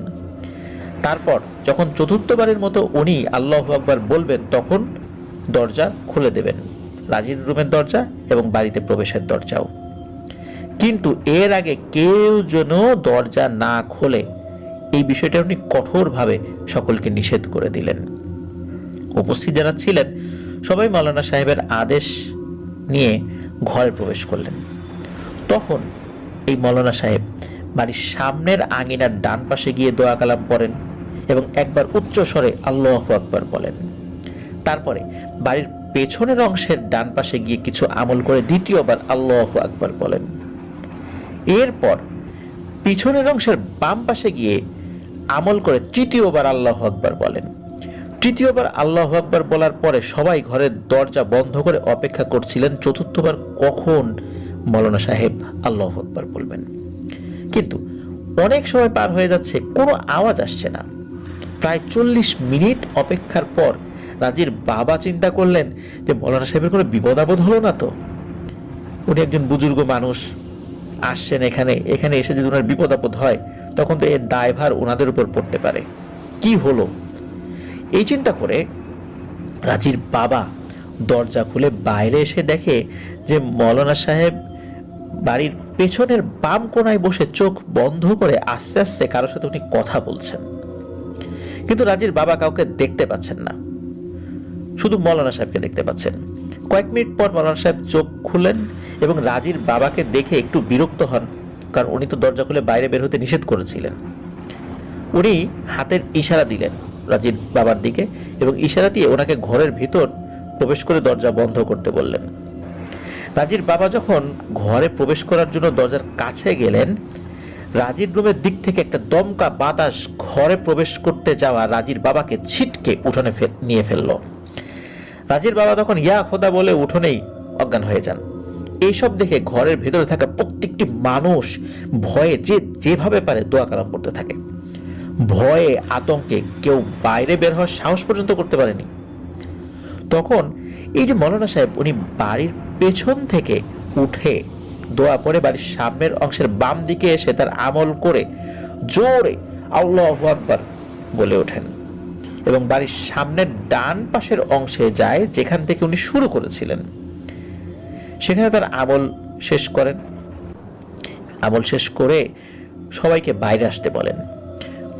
তারপর যখন 4র্থবারের মতো উনি আল্লাহু আকবার বলবেন তখন দরজা খুলে দেবেন, রাজির রুমের দরজা এবং বাড়িতে প্রবেশের দরজাও। কিন্তু এর আগে কেউ যেন দরজা না খোলে এই বিষয়টা উনি কঠোরভাবে সকলকে নিষেধ করে দিলেন। উপস্থিত যারা ছিলেন সবাই মৌলানা সাহেবের আদেশ নিয়ে ঘরে প্রবেশ করলেন। তখন এই মৌলানা সাহেব বাড়ির সামনের আঙিনার ডান পাশে গিয়ে দোয়া কালাম পড়েন এবং একবার উচ্চ স্বরে আল্লাহু আকবার বলেন। তারপরে বাড়ির পেছনের অংশের ডান পাশে গিয়ে কিছু আমল করে দ্বিতীয়বার আল্লাহু আকবার বলেন। এরপর পিছনের অংশের বাম পাশে গিয়ে আমল করে তৃতীয়বার আল্লাহু আকবার বলেন। তৃতীয়বার আল্লাহু আকবার বলার পরে সবাই ঘরের দরজা বন্ধ করে অপেক্ষা করছিলেন 4র্থবার কখন মৌলানা সাহেব আল্লাহু আকবার বলবেন। কিন্তু অনেক সময় পার হয়ে যাচ্ছে, কোনো আওয়াজ আসছে না। প্রায় 40 মিনিট অপেক্ষার পর রাজির বাবা চিন্তা করলেন যে মৌলানা সাহেবের কোনো বিপদ আপদ হলো না তো। উনি একজন বুজুর্গ মানুষ, আসছেন এখানে এসে যদি ওনার বিপদ আপদ হয় তখন তো এর দায়ভার ওনাদের উপর পড়তে পারে, কি হলো এই চিন্তা করে রাজির বাবা দরজা খুলে বাইরে এসে দেখে যে মৌলানা সাহেব বাড়ির পেছনের বাম কোনায় বসে চোখ বন্ধ করে আস্তে আস্তে কারোর সাথে উনি কথা বলছেন। কিন্তু রাজির বাবা কাউকে দেখতে পাচ্ছেন না, শুধু মৌলানা সাহেবকে দেখতে পাচ্ছেন। কয়েক মিনিট পর মৌলানা সাহেব চোখ খুলেন এবং রাজির বাবাকে দেখে একটু বিরক্ত হন, কারণ উনি তো দরজা খুলে বাইরে বের হতে নিষেধ করেছিলেন। উনি হাতের ইশারা দিলেন রাজির বাবার দিকে এবং ইশারা দিয়ে ওনাকে ঘরের ভিতর প্রবেশ করে দরজা বন্ধ করতে বললেন। রাজির বাবা যখন ঘরে প্রবেশ করার জন্য দরজার কাছে গেলেন, রাজির রুমের দিক থেকে একটা দমকা বাতাস ঘরে প্রবেশ করতে যাওয়া রাজির বাবাকে ছিটকে উঠোনে নিয়ে ফেলল। রাজির বাবা তখন ইয়া খোদা বলে উঠোনেই অজ্ঞান হয়ে যান। এইসব দেখে ঘরের ভেতরে থাকা প্রত্যেকটি মানুষ ভয়ে যেভাবে পারে দোয়া কালাম করতে থাকে। ভয়ে আতঙ্কে কেউ বাইরে বের হওয়ার সাহস পর্যন্ত করতে পারেনি। তখন এই যে মৌলানা সাহেব উনি বাড়ির পেছন থেকে উঠে দোয়া পড়ে বাড়ির সামনের অংশের বাম দিকে এসে তার আমল করে জোরে আল্লাহু আকবার বলে ওঠেন এবং বাড়ির সামনের ডান পাশের অংশে যায় যেখান থেকে উনি শুরু করেছিলেন। সেখানে তার আমল শেষ করেন। আমল শেষ করে সবাইকে বাইরে আসতে বলেন।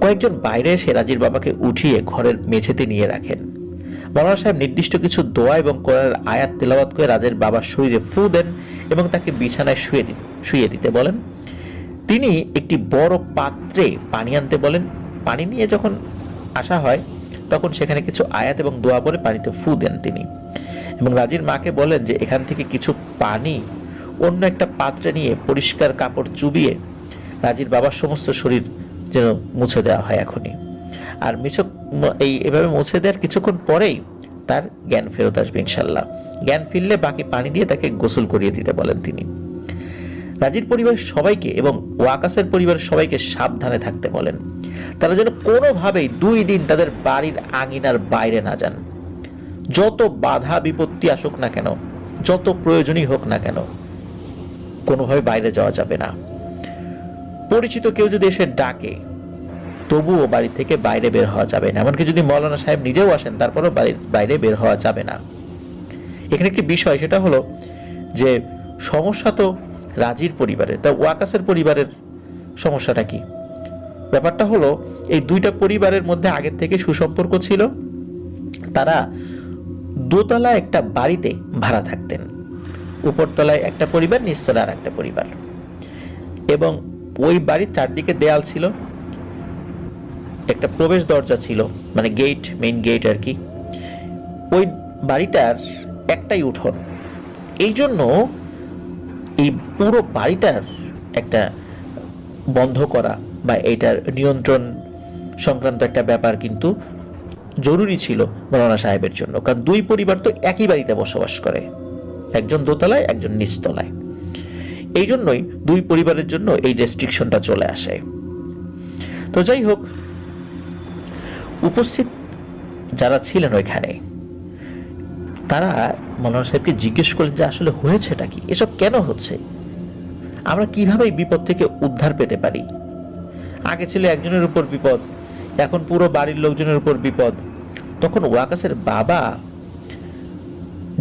কয়েকজন বাইরে এসে রাজির বাবাকে উঠিয়ে ঘরের মেঝেতে নিয়ে রাখেন। মৌলানা সাহেব নির্দিষ্ট কিছু দোয়া এবং কোরআনের আয়াত তেলাওয়াত করে রাজের বাবার শরীরে ফু দেন এবং তাকে বিছানায় শুয়ে দিতে বলেন। তিনি একটি বড় পাত্রে পানি আনতে বলেন। পানি নিয়ে যখন আসা হয় তখন সেখানে কিছু আয়াত এবং দোয়া পড়ে পানিতে ফু দেন তিনি এবং রাজির মাকে বলেন যে এখান থেকে কিছু পানি অন্য একটা পাত্রে নিয়ে পরিষ্কার কাপড় চুবিয়ে রাজির বাবার সমস্ত শরীর যেন মুছে দেওয়া হয় এখনই। আর এভাবে মুছে দেওয়ার কিছুক্ষণ পরেই তার জ্ঞান ফেরত আসবে ইনশাল্লাহ। জ্ঞান ফিরলে বাকি পানি দিয়ে তাকে গোসল করিয়ে দিতে বলেন তিনি। রাজির পরিবারের সবাইকে এবং ওয়াকাসের পরিবারের সবাইকে সাবধানে থাকতে বলেন। তারা যেন কোনোভাবেই 2 দিন তাদের বাড়ির আঙিনার বাইরে না যান। যত বাধা বিপত্তি আসুক না কেন, যত প্রয়োজনই হোক না কেন, কোনোভাবে বাইরে যাওয়া যাবে না। পরিচিত কেউ যদি এসে ডাকে তবুও বাড়ি থেকে বাইরে বের হওয়া যাবে না। এমনকি যদি মৌলানা সাহেব নিজেও আসেন তারপরও বাড়ির বাইরে বের হওয়া যাবে না। এখানে একটি বিষয়, সেটা হলো যে সমস্যা তো রাজির পরিবারের, তা ওয়াকাসের পরিবারের সমস্যাটা কি? ব্যাপারটা হলো এই 2টা পরিবারের মধ্যে আগের থেকে সুসম্পর্ক ছিল। তারা দোতলায় একটা বাড়িতে ভাড়া থাকতেন। উপরতলায় একটা পরিবার, নিচতলায় আর একটা পরিবার, এবং ওই বাড়ির চারদিকে দেয়াল ছিল, একটা প্রবেশ দরজা ছিল, মানে গেট, মেইন গেট আর কি। ওই বাড়িটার একটাই উঠোন। এই জন্য এই পুরো বাড়িটার একটা বন্ধ করা বা এটার নিয়ন্ত্রণ সংক্রান্ত একটা ব্যাপার কিন্তু জরুরি ছিল মৌলানা সাহেবের জন্য। কারণ 2 পরিবার তো একই বাড়িতে বসবাস করে, একজন দোতলায় একজন নিচতলায়। এই জন্যই 2 পরিবারের জন্য এই রেস্ট্রিকশনটা চলে আসে। তো যাই হোক, উপস্থিত যারা ছিলেন ওইখানে তারা মৌলানা সাহেবকে জিজ্ঞেস করলেন যে আসলে হয়েছেটা কি, এসব কেন হচ্ছে, আমরা কিভাবে এই বিপদ থেকে উদ্ধার পেতে পারি। আগে ছিল একজনের উপর বিপদ, এখন পুরো বাড়ির লোকজনের উপর বিপদ। তখন ওয়াকাসের বাবা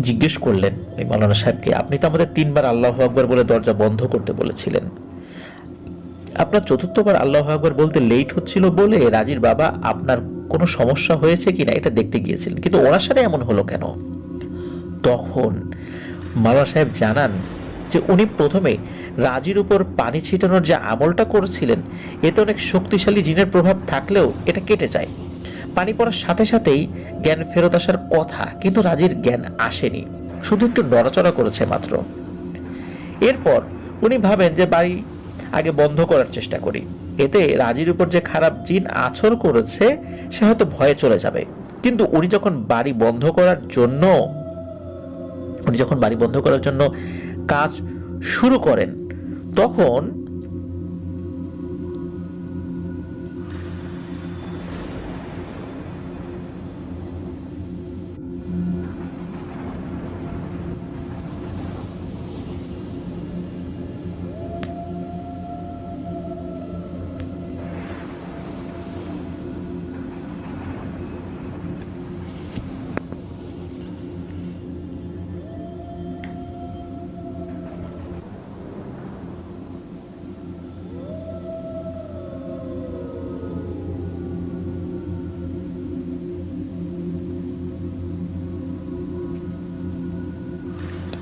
জিজ্ঞেস করলেন ওই মৌলানা সাহেবকে, আপনি তো আমাদের 3 বার আল্লাহু আকবার বলে দরজা বন্ধ করতে বলেছিলেন, আপনার 4র্থবার আল্লাহু আকবার বলতে লেট হচ্ছিল বলে রাজির বাবা আপনার কোনো সমস্যা হয়েছে কিনা এটা দেখতে গিয়েছিলেন, কিন্তু ওনার সাথে এমন হলো কেন? তখন মৌলানা সাহেব জানান যে উনি প্রথমে রাজির উপর পানি ছিটানোর যে আমলটা করেছিলেন এতে অনেক শক্তিশালী জিনের প্রভাব থাকলেও এটা কেটে যায়। পানি পড়ার সাথে সাথেই জ্ঞান ফেরত আসার কথা, কিন্তু রাজির জ্ঞান আসেনি, শুধু একটু নড়াচড়া করেছে মাত্র। এরপর উনি ভাবেন যে বাড়ি আগে বন্ধ করার চেষ্টা করি, এতে রাজির উপর যে খারাপ জিন আছর করেছে সে হয়তো ভয়ে চলে যাবে। কিন্তু উনি যখন বাড়ি বন্ধ করার জন্য কাজ শুরু করেন তখন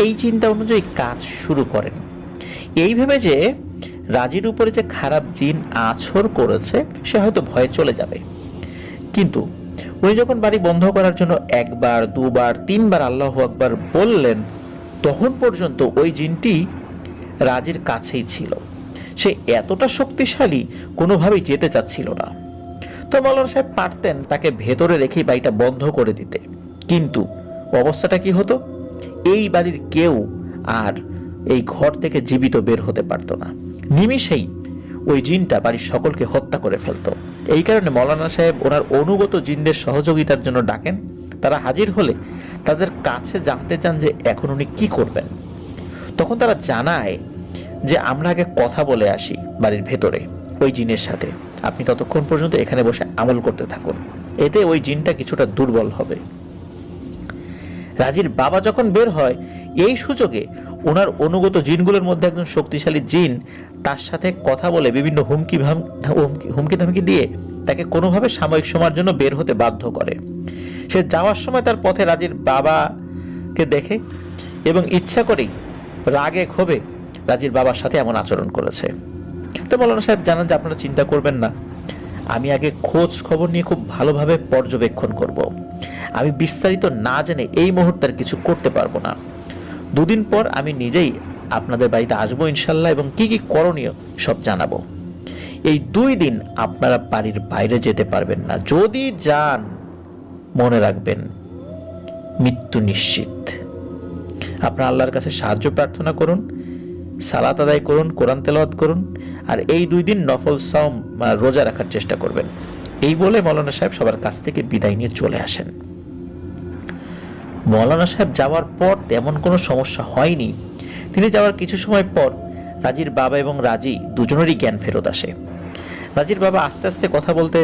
এই চিন্তা অনুযায়ী কাজ শুরু করেন, এই ভেবে যে রাজির উপরে যে খারাপ জিন আছর করেছে সে হয়তো ভয়ে চলে যাবে। কিন্তু উনি যখন বাড়ি বন্ধ করার জন্য 1 বার 2 বার 3 বার আল্লাহু আকবার বললেন তখন পর্যন্ত ওই জিনটি রাজির কাছেই ছিল। সে এতটা শক্তিশালী, কোনোভাবেই যেতে চাচ্ছিল না। তো মৌলানা সাহেব পারতেন তাকে ভেতরে রেখেই বাড়িটা বন্ধ করে দিতে, কিন্তু অবস্থাটা কি হতো, এই বাড়ির কেউ আর এই ঘর থেকে জীবিত বের হতে পারত না। নিমিষেই ওই জিনটা বাড়ির সকলকে হত্যা করে ফেলতো। এই কারণে মৌলানা সাহেব ওনার অনুগত জিনদের সহযোগিতার জন্য ডাকেন। তারা হাজির হলে তাদের কাছে জানতে চান যে এখন উনি কি করবেন। তখন তারা জানায় যে আমরা আগে কথা বলে আসি বাড়ির ভেতরে ওই জিনের সাথে, আপনি ততক্ষণ পর্যন্ত এখানে বসে আমল করতে থাকুন, এতে ওই জিনটা কিছুটা দুর্বল হবে। রাজির বাবা যখন বের হয় এই সুযোগে ওনার অনুগত জিনগুলোর মধ্যে একজন শক্তিশালী জিন তার সাথে কথা বলে বিভিন্ন হুমকি ধামকি দিয়ে তাকে কোনোভাবে সাময়িক সময়ের জন্য বের হতে বাধ্য করে। সে যাওয়ার সময় তার পথে রাজির বাবাকে দেখে এবং ইচ্ছা করেই রাগে ক্ষোভে রাজির বাবার সাথে এমন আচরণ করেছে। তো মৌলানা সাহেব জানান যে আপনারা চিন্তা করবেন না, আমি আগে খোঁজ খবর নিয়ে খুব ভালোভাবে পর্যবেক্ষণ করব। আমি বিস্তারিত না জেনে এই মুহূর্তে কিছু করতে পারবো না। 2 দিন পর আমি নিজেই আপনাদের বাড়িতে আসবো ইনশাল্লাহ, এবং কি কি করণীয় সব জানাবো। এই 2 দিন আপনারা বাড়ির বাইরে যেতে পারবেন না। যদি যান, মনে রাখবেন মৃত্যু নিশ্চিত। আপনারা আল্লাহর কাছে সাহায্য প্রার্থনা করুন, সালাত আদায় করুন, কোরআন তেলাওয়াত করুন, আর এই 2 দিন নফল সাওম রোজা রাখার চেষ্টা করবেন। এই বলে মৌলানা সাহেব সবার কাছ থেকে বিদায় নিয়ে চলে আসেন। মৌলানা সাহেব যাওয়ার পর তেমন কোনো সমস্যা হয়নি। তিনি যাওয়ার কিছু সময় পর রাজির বাবা এবং রাজি দুজনেরই জ্ঞান ফেরত আসে। রাজির বাবা আস্তে আস্তে কথা বলতে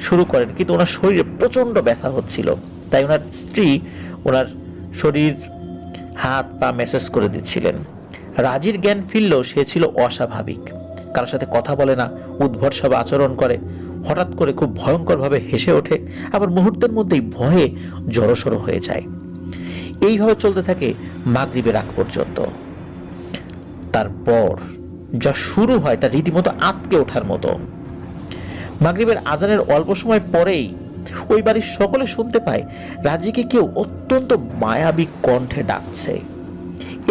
শুরু করেন, কিন্তু ওনার শরীরে প্রচণ্ড ব্যথা হচ্ছিল। তাই ওনার স্ত্রী ওনার শরীর, হাত পা ম্যাসেজ করে দিচ্ছিলেন। রাজির জ্ঞান ফিরলেও সে ছিল অস্বাভাবিক, কারোর সাথে কথা বলে না, উদ্ভট সব আচরণ করে, হঠাৎ করে খুব ভয়ঙ্করভাবে হেসে ওঠে, আবার মুহূর্তের মধ্যেই ভয়ে জড়সড় হয়ে যায়। এইভাবে চলতে থাকে মাগরিবের আগ পর্যন্ত। তারপর যা শুরু হয় তা রীতিমতো আঁতকে ওঠার মতো। মাগরিবের আজানের অল্প সময় পরেই ওই বাড়ির সকলে শুনতে পায় রাজিকে কেউ অত্যন্ত মায়াবী কণ্ঠে ডাকছে।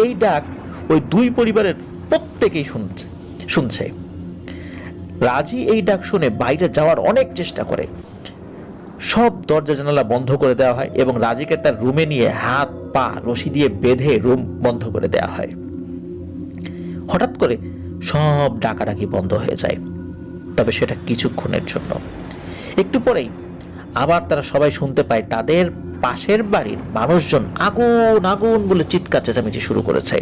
এই ডাক ওই 2 পরিবারের প্রত্যেকেই শুনছে। রাজি এই ডাক শুনে বাইরে যাওয়ার অনেক চেষ্টা করে। সব দরজা জানালা বন্ধ করে দেওয়া হয় এবং রাজিকে তার রুমে নিয়ে হাত পা রশি দিয়ে বেঁধে রুম বন্ধ করে দেওয়া হয়। হঠাৎ করে সব ডাকাডাকি বন্ধ হয়ে যায়, তবে সেটা কিছুক্ষণের জন্য। একটু পরেই আবার তারা সবাই শুনতে পায় তাদের পাশের বাড়ির মানুষজন আগুন আগুন বলে চিৎকার চেঁচামেচি শুরু করেছে।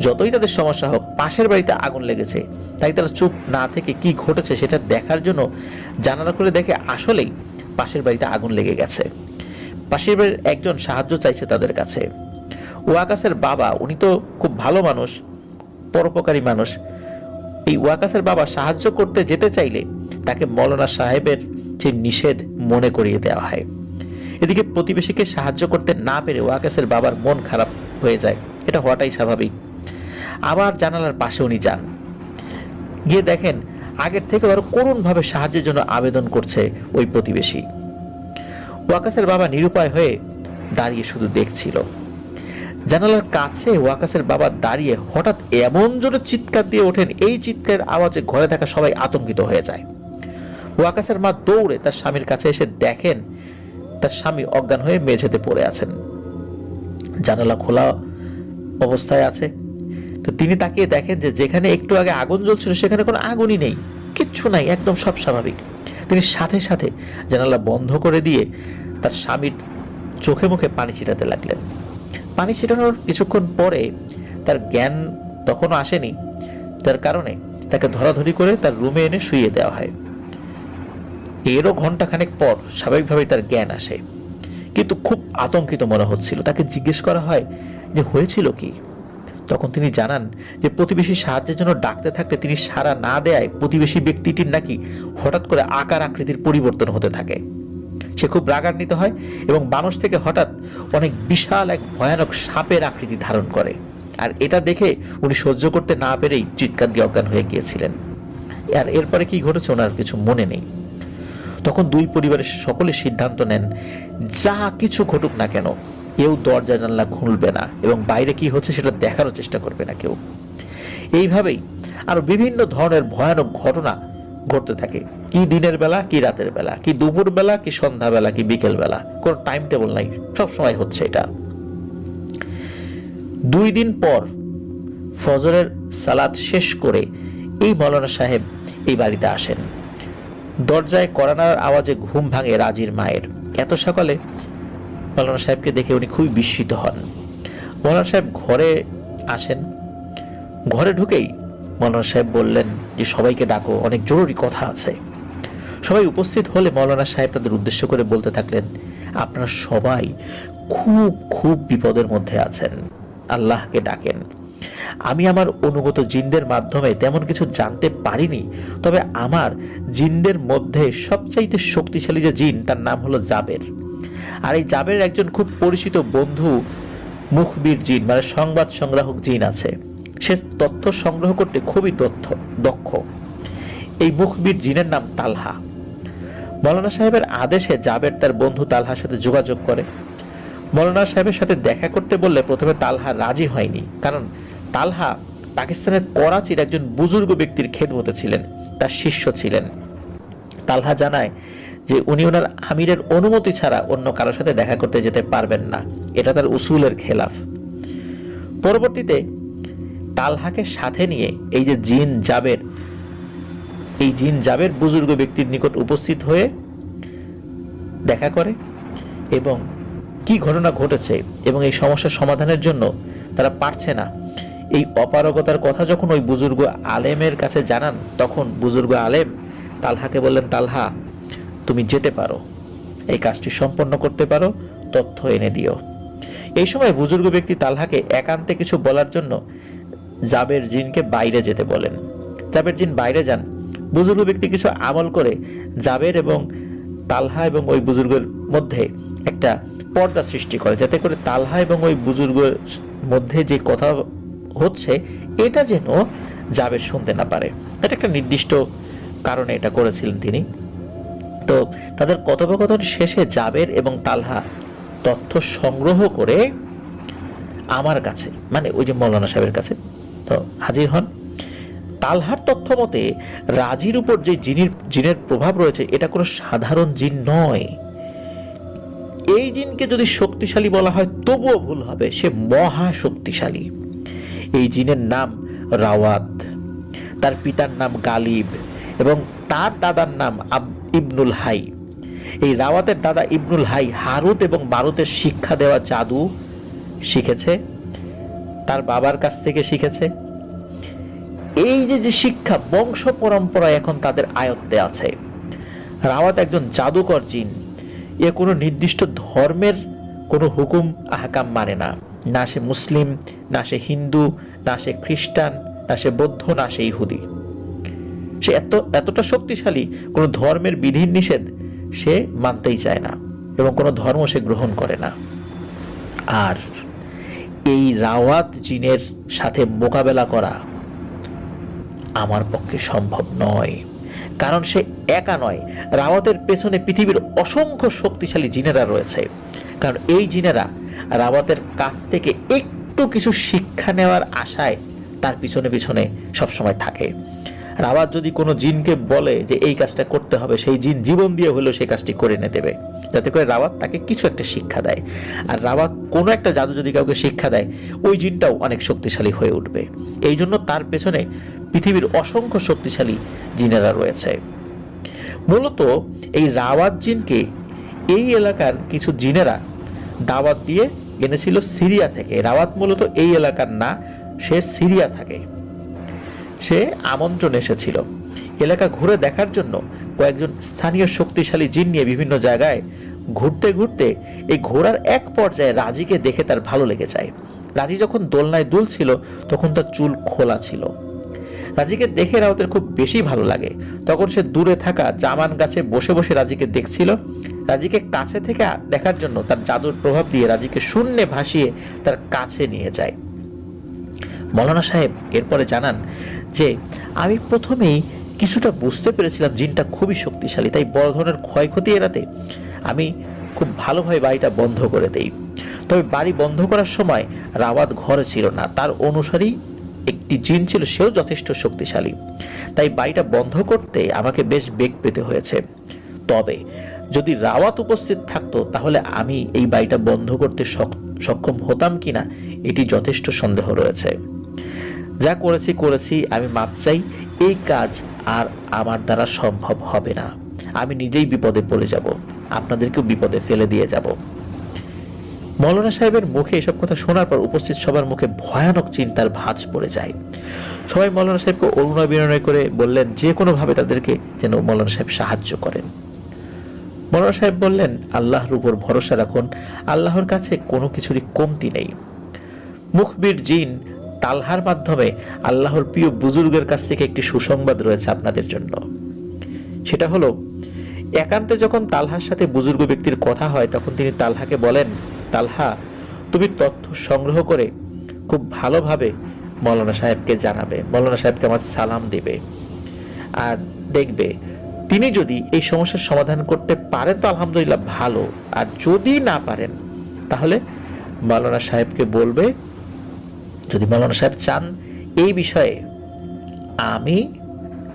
যতই তাদের সমস্যা হোক, পাশের বাড়িতে আগুন লেগেছে, তাই তারা চুপ না থেকে কি ঘটেছে সেটা দেখার জন্য জানালা খুলে দেখে আসলেই পাশের বাড়িতে আগুন লেগে গেছে। পাশের বাড়ির একজন সাহায্য চাইছে তাদের কাছে। ওয়াকাসের বাবা, উনি তো খুব ভালো মানুষ, পরোপকারী মানুষ। এই ওয়াকাসের বাবা সাহায্য করতে যেতে চাইলে তাকে মৌলানা সাহেবের যে নিষেধ মনে করিয়ে দেওয়া হয়। এদিকে প্রতিবেশীকে সাহায্য করতে না পেরে ওয়াকাসের বাবার মন খারাপ হয়ে যায়, এটা হওয়াটাই স্বাভাবিক। আবার জানালার পাশে উনি যান, গিয়ে দেখেন আগের থেকে আরো করুণভাবে সাহায্যের জন্য আবেদন করছে ওই প্রতিবেশী। ওয়াকাসের বাবা নিরুপায় হয়ে দাঁড়িয়ে শুধু দেখছিল। জানালার কাছে ওয়াকাসের বাবা দাঁড়িয়ে হঠাৎ এমন জোরে চিৎকার দিয়ে ওঠেন, এই চিৎকারের আওয়াজে ঘরে থাকা সবাই আতঙ্কিত হয়ে যায়। ওয়াকাসের মা দৌড়ে তার স্বামীর কাছে এসে দেখেন তার স্বামী অজ্ঞান হয়ে মেঝেতে পড়ে আছেন, জানালা খোলা অবস্থায় আছে। তো তিনি তাকিয়ে দেখেন যে যেখানে একটু আগে আগুন জ্বলছিল সেখানে কোনো আগুনই নেই, কিচ্ছু নাই, একদম সব স্বাভাবিক। তিনি সাথে সাথে জানালা বন্ধ করে দিয়ে তার স্বামীর চোখে মুখে পানি ছিটাতে লাগলেন। পানি ছিটানোর কিছুক্ষণ পরে তার জ্ঞান তখনও আসেনি, তার কারণে তাকে ধরাধরি করে তার রুমে এনে শুইয়ে দেওয়া হয়। এরও ঘন্টাখানেক পর স্বাভাবিকভাবেই তার জ্ঞান আসে, কিন্তু খুব আতঙ্কিত মনে হচ্ছিল। তাকে জিজ্ঞেস করা হয় যে হয়েছিল কি। তখন তিনি জানান যে প্রতিবেশী সাহায্যের জন্য ডাকতে থাকলে তিনি সাড়া না দেয়ায় প্রতিবেশী ব্যক্তিটির নাকি হঠাৎ করে আকার আকৃতির পরিবর্তন হতে থাকে। সে খুব রাগান্বিত হয় এবং মানুষ থেকে হঠাৎ অনেক বিশাল এক ভয়ানক সাপের আকৃতি ধারণ করে। আর এটা দেখে উনি সহ্য করতে না পেরেই চিৎকার দিয়ে অজ্ঞান হয়ে গিয়েছিলেন। আর এরপরে কি ঘটেছে ওনার কিছু মনে নেই। তখন 2 পরিবারের সকলে সিদ্ধান্ত নেন যা কিছু ঘটুক না কেন কেউ দরজা জানলা খুলবে না এবং বাইরে কি হচ্ছে সেটা দেখারও চেষ্টা করবে না কেউ। এইভাবেই আরো বিভিন্ন ধরনের ভয়ানক ঘটনা ঘটতে থাকে, কি দিনের বেলা, কি রাতের বেলা, কি দুপুর বেলা, কি সন্ধ্যা বেলা, কি বিকেল বেলা, কোনো টাইম টেবল নাই, সব সময় হচ্ছে এটা। 2 দিন পর ফজরের সালাত শেষ করে এই মৌলানা সাহেব এই বাড়িতে আসেন। দরজায় কড়া আওয়াজে ঘুম ভাঙে রাজির মায়ের। এত সকালে মৌলানা সাহেবকে দেখে উনি খুবই বিস্মিত হন। মৌলানা সাহেব ঘরে আসেন। ঘরে ঢুকেই মৌলানা সাহেব বললেন যে সবাইকে ডাকো, অনেক জরুরি কথা আছে। সবাই উপস্থিত হলে মৌলানা সাহেব তাদের উদ্দেশ্য করে বলতে থাকলেন, আপনারা সবাই খুব খুব বিপদের মধ্যে আছেন, আল্লাহকে ডাকেন। আমি আমার অনুগত জিনদের মাধ্যমে তেমন কিছু জানতে পারিনি, তবে আমার জিনদের মধ্যে সবচাইতে শক্তিশালী যে জিন তার নাম হলো জাবের। আর এই জাবের একজন খুব পরিচিত বন্ধু মুখবির জিন, মানে সংবাদ সংগ্রাহক জিন আছে। সে তথ্য সংগ্রহ করতে খুবই দক্ষ। এই মুখবির জিনের নাম তালহা। মৌলানা সাহেবের আদেশে জাবের তার বন্ধু তালহার সাথে যোগাযোগ করে। মৌলানা সাহেবের সাথে দেখা করতে বললে প্রথমে তালহা রাজি হয়নি, কারণ তালহা পাকিস্তানের করাচির একজন বুজুর্গ ব্যক্তির খেদমতে ছিলেন, তার শিষ্য ছিলেন। তালহা জানায় যে উনি ওনার আমিরের অনুমতি ছাড়া অন্য কারোর সাথে দেখা করতে যেতে পারবেন না, এটা তার উসুলের খেলাফ। পরবর্তীতে তালহাকে সাথে নিয়ে এই যে জিন জাবের বুজুর্গ ব্যক্তির নিকট উপস্থিত হয়ে দেখা করে এবং কি ঘটনা ঘটেছে এবং এই সমস্যার সমাধানের জন্য তারা পারছে না, এই অপারগতার কথা যখন ওই বুজুর্গ আলেমের কাছে জানান, তখন বুজুর্গ আলেম তালহাকে বললেন, তালহা তুমি যেতে পারো, এই কাজটি সম্পন্ন করতে পারো, তথ্য এনে দিও। এই সময় বুজুর্গ ব্যক্তি তালহাকে একান্তে কিছু বলার জন্য জাবের জিনকে বাইরে যেতে বলেন। জাবের জিন বাইরে যান। বুজুর্গ ব্যক্তি কিছু আমল করে জাবের এবং তালহা এবং ওই বুজুর্গের মধ্যে একটা পর্দা সৃষ্টি করে, যাতে করে তালহা এবং ওই বুজুর্গের মধ্যে যে কথা হচ্ছে এটা যেন জাবের শুনতে না পারে। এটা একটা নির্দিষ্ট কারণে এটা করেছিলেন তিনি। তো তাদের কথোপকথন শেষে জাবের এবং তালহা তথ্য সংগ্রহ করে আমার কাছে, মানে ওই যে মৌলানা সাহেবের কাছে তো হাজির হন। তালহার তথ্য মতে রাজির উপর যে জিনের প্রভাব রয়েছে এটা কোনো সাধারণ জিন নয়। এই জিনকে যদি শক্তিশালী বলা হয় তবুও ভুল হবে, সে মহা শক্তিশালী। এই জিনের নাম রাওয়াত, তার পিতার নাম গালিব এবং তার দাদার নাম ইবনুল হাই। এই রাওয়াতের দাদা ইবনুল হাই হারুত এবং মারুতের শিক্ষা দেওয়া জাদু শিখেছে, তার বাবার কাছ থেকে শিখেছে। এই যে শিক্ষা বংশ পরম্পরায় এখন তাদের আয়ত্তে আছে। রাওয়াত একজন জাদুকর জিন, এ কোনো নির্দিষ্ট ধর্মের কোনো হুকুম আহকাম মানে না, না সে মুসলিম, না সে হিন্দু, না সে খ্রিস্টান, না সে বৌদ্ধ, না সে ইহুদি। সে এতটা শক্তিশালী, কোনো ধর্মের বিধির নিষেধ সে মানতেই চায় না এবং কোনো ধর্ম সে গ্রহণ করে না। আর এই রাওয়াত জিনের সাথে মোকাবেলা করা আমার পক্ষে সম্ভব নয়, কারণ সে একা নয়। রাওয়াতের পেছনে পৃথিবীর অসংখ্য শক্তিশালী জিনেরা রয়েছে, কারণ এই জিনেরা রাওয়াতের কাছ থেকে একটু কিছু শিক্ষা নেওয়ার আশায় তার পিছনে পিছনে সবসময় থাকে। রাওয়াত যদি কোনো জিনকে বলে যে এই কাজটা করতে হবে, সেই জিন জীবন দিয়ে হলেও সেই কাজটি করে এনে দেবে, যাতে করে রাওয়াত তাকে কিছু একটা শিক্ষা দেয়। আর রাওয়াত কোনো একটা জাদু যদি কাউকে শিক্ষা দেয়, ওই জিনটাও অনেক শক্তিশালী হয়ে উঠবে। এই জন্য তার পেছনে পৃথিবীর অসংখ্য শক্তিশালী জিনেরা রয়েছে। মূলত এই রাওয়াত জিনকে এই এলাকার কিছু জিনেরা দাওয়াত দিয়ে এনেছিল সিরিয়া থেকে। রাওয়াত মূলত এই এলাকার না, সে সিরিয়া থাকে। সে আমন্ত্রণ এসেছিল এলাকা ঘুরে দেখার জন্য। কয়েকজন স্থানীয় শক্তিশালী জিন নিয়ে বিভিন্ন জায়গায় ঘুরতে ঘুরতে এই ঘোরার এক পর্যায়ে রাজিকে দেখে তার ভালো লেগে যায়। রাজি যখন দোলনায় দুলছিল তখন তার চুল খোলা ছিল। রাজিকে দেখে রাওয়াতের খুব বেশি ভালো লাগে। তখন সে দূরে থাকা জামান গাছে বসে বসে রাজিকে দেখছিল। রাজিকে কাছে থেকে দেখার জন্য তার জাদুর প্রভাব দিয়ে রাজিকে শূন্যে ভাসিয়ে তার কাছে নিয়ে যায়। মৌলানা সাহেব এরপরে জানান যে আমি প্রথমেই কিছুটা বুঝতে পেরেছিলাম জিনটা খুবই শক্তিশালী, তাই বড় ধরনের ক্ষয়ক্ষতি এড়াতে আমি খুব ভালোভাবে বাড়িটা বন্ধ করে দেই। তবে বাড়ি বন্ধ করার সময় রাওয়াত ঘরে ছিল না, তার অনুসারী একটি জিন ছিল, সেও যথেষ্ট শক্তিশালী। তাই বাড়িটা বন্ধ করতে আমাকে বেশ বেগ পেতে হয়েছে। তবে যদি রাওয়াত উপস্থিত থাকতো তাহলে আমি এই বাড়িটা বন্ধ করতে সক্ষম হতাম কিনা এটি যথেষ্ট সন্দেহ রয়েছে। যা করেছি আমি মাপ চাই। এই কাজ আর আমার দ্বারা সম্ভব হবে না। আমি নিজেই বিপদে পড়ে যাব, আপনাদেরকেও বিপদে ফেলে দিয়ে যাব। মৌলানা সাহেবের মুখে এসব কথা শোনার পর উপস্থিত সবার মুখে ভয়ানক চিন্তার ভাঁজ পড়ে যায়। সবাই মৌলানা সাহেবকে অনুনয় বিনয় করে বললেন যে কোনোভাবে তাদেরকে যেন মৌলানা সাহেব সাহায্য করেন। মৌলানা সাহেব বললেন, আল্লাহর উপর ভরসা রাখুন, আল্লাহর কাছে কোনো কিছুরই কমতি নেই। মুখবির জিন তালহার মাধ্যমে আল্লাহর প্রিয় বুজুর্গের কাছ থেকে একটি সুসংবাদ রয়েছে আপনাদের জন্য। সেটা হলো, একান্তে যখন তালহার সাথে বুজুর্গ ব্যক্তির কথা হয় তখন তিনি তালহাকে বলেন, তালহা তুমি তথ্য সংগ্রহ করে খুব ভালোভাবে মৌলানা সাহেবকে জানাবে, মৌলানা সাহেবকে আমার সালাম দিবে। আর দেখবে তিনি যদি এই সমস্যার সমাধান করতে পারেন তো আলহামদুলিল্লাহ ভালো, আর যদি না পারেন তাহলে মৌলানা সাহেবকে বলবে যদি মৌলানা সাহেব চান এই বিষয়ে আমি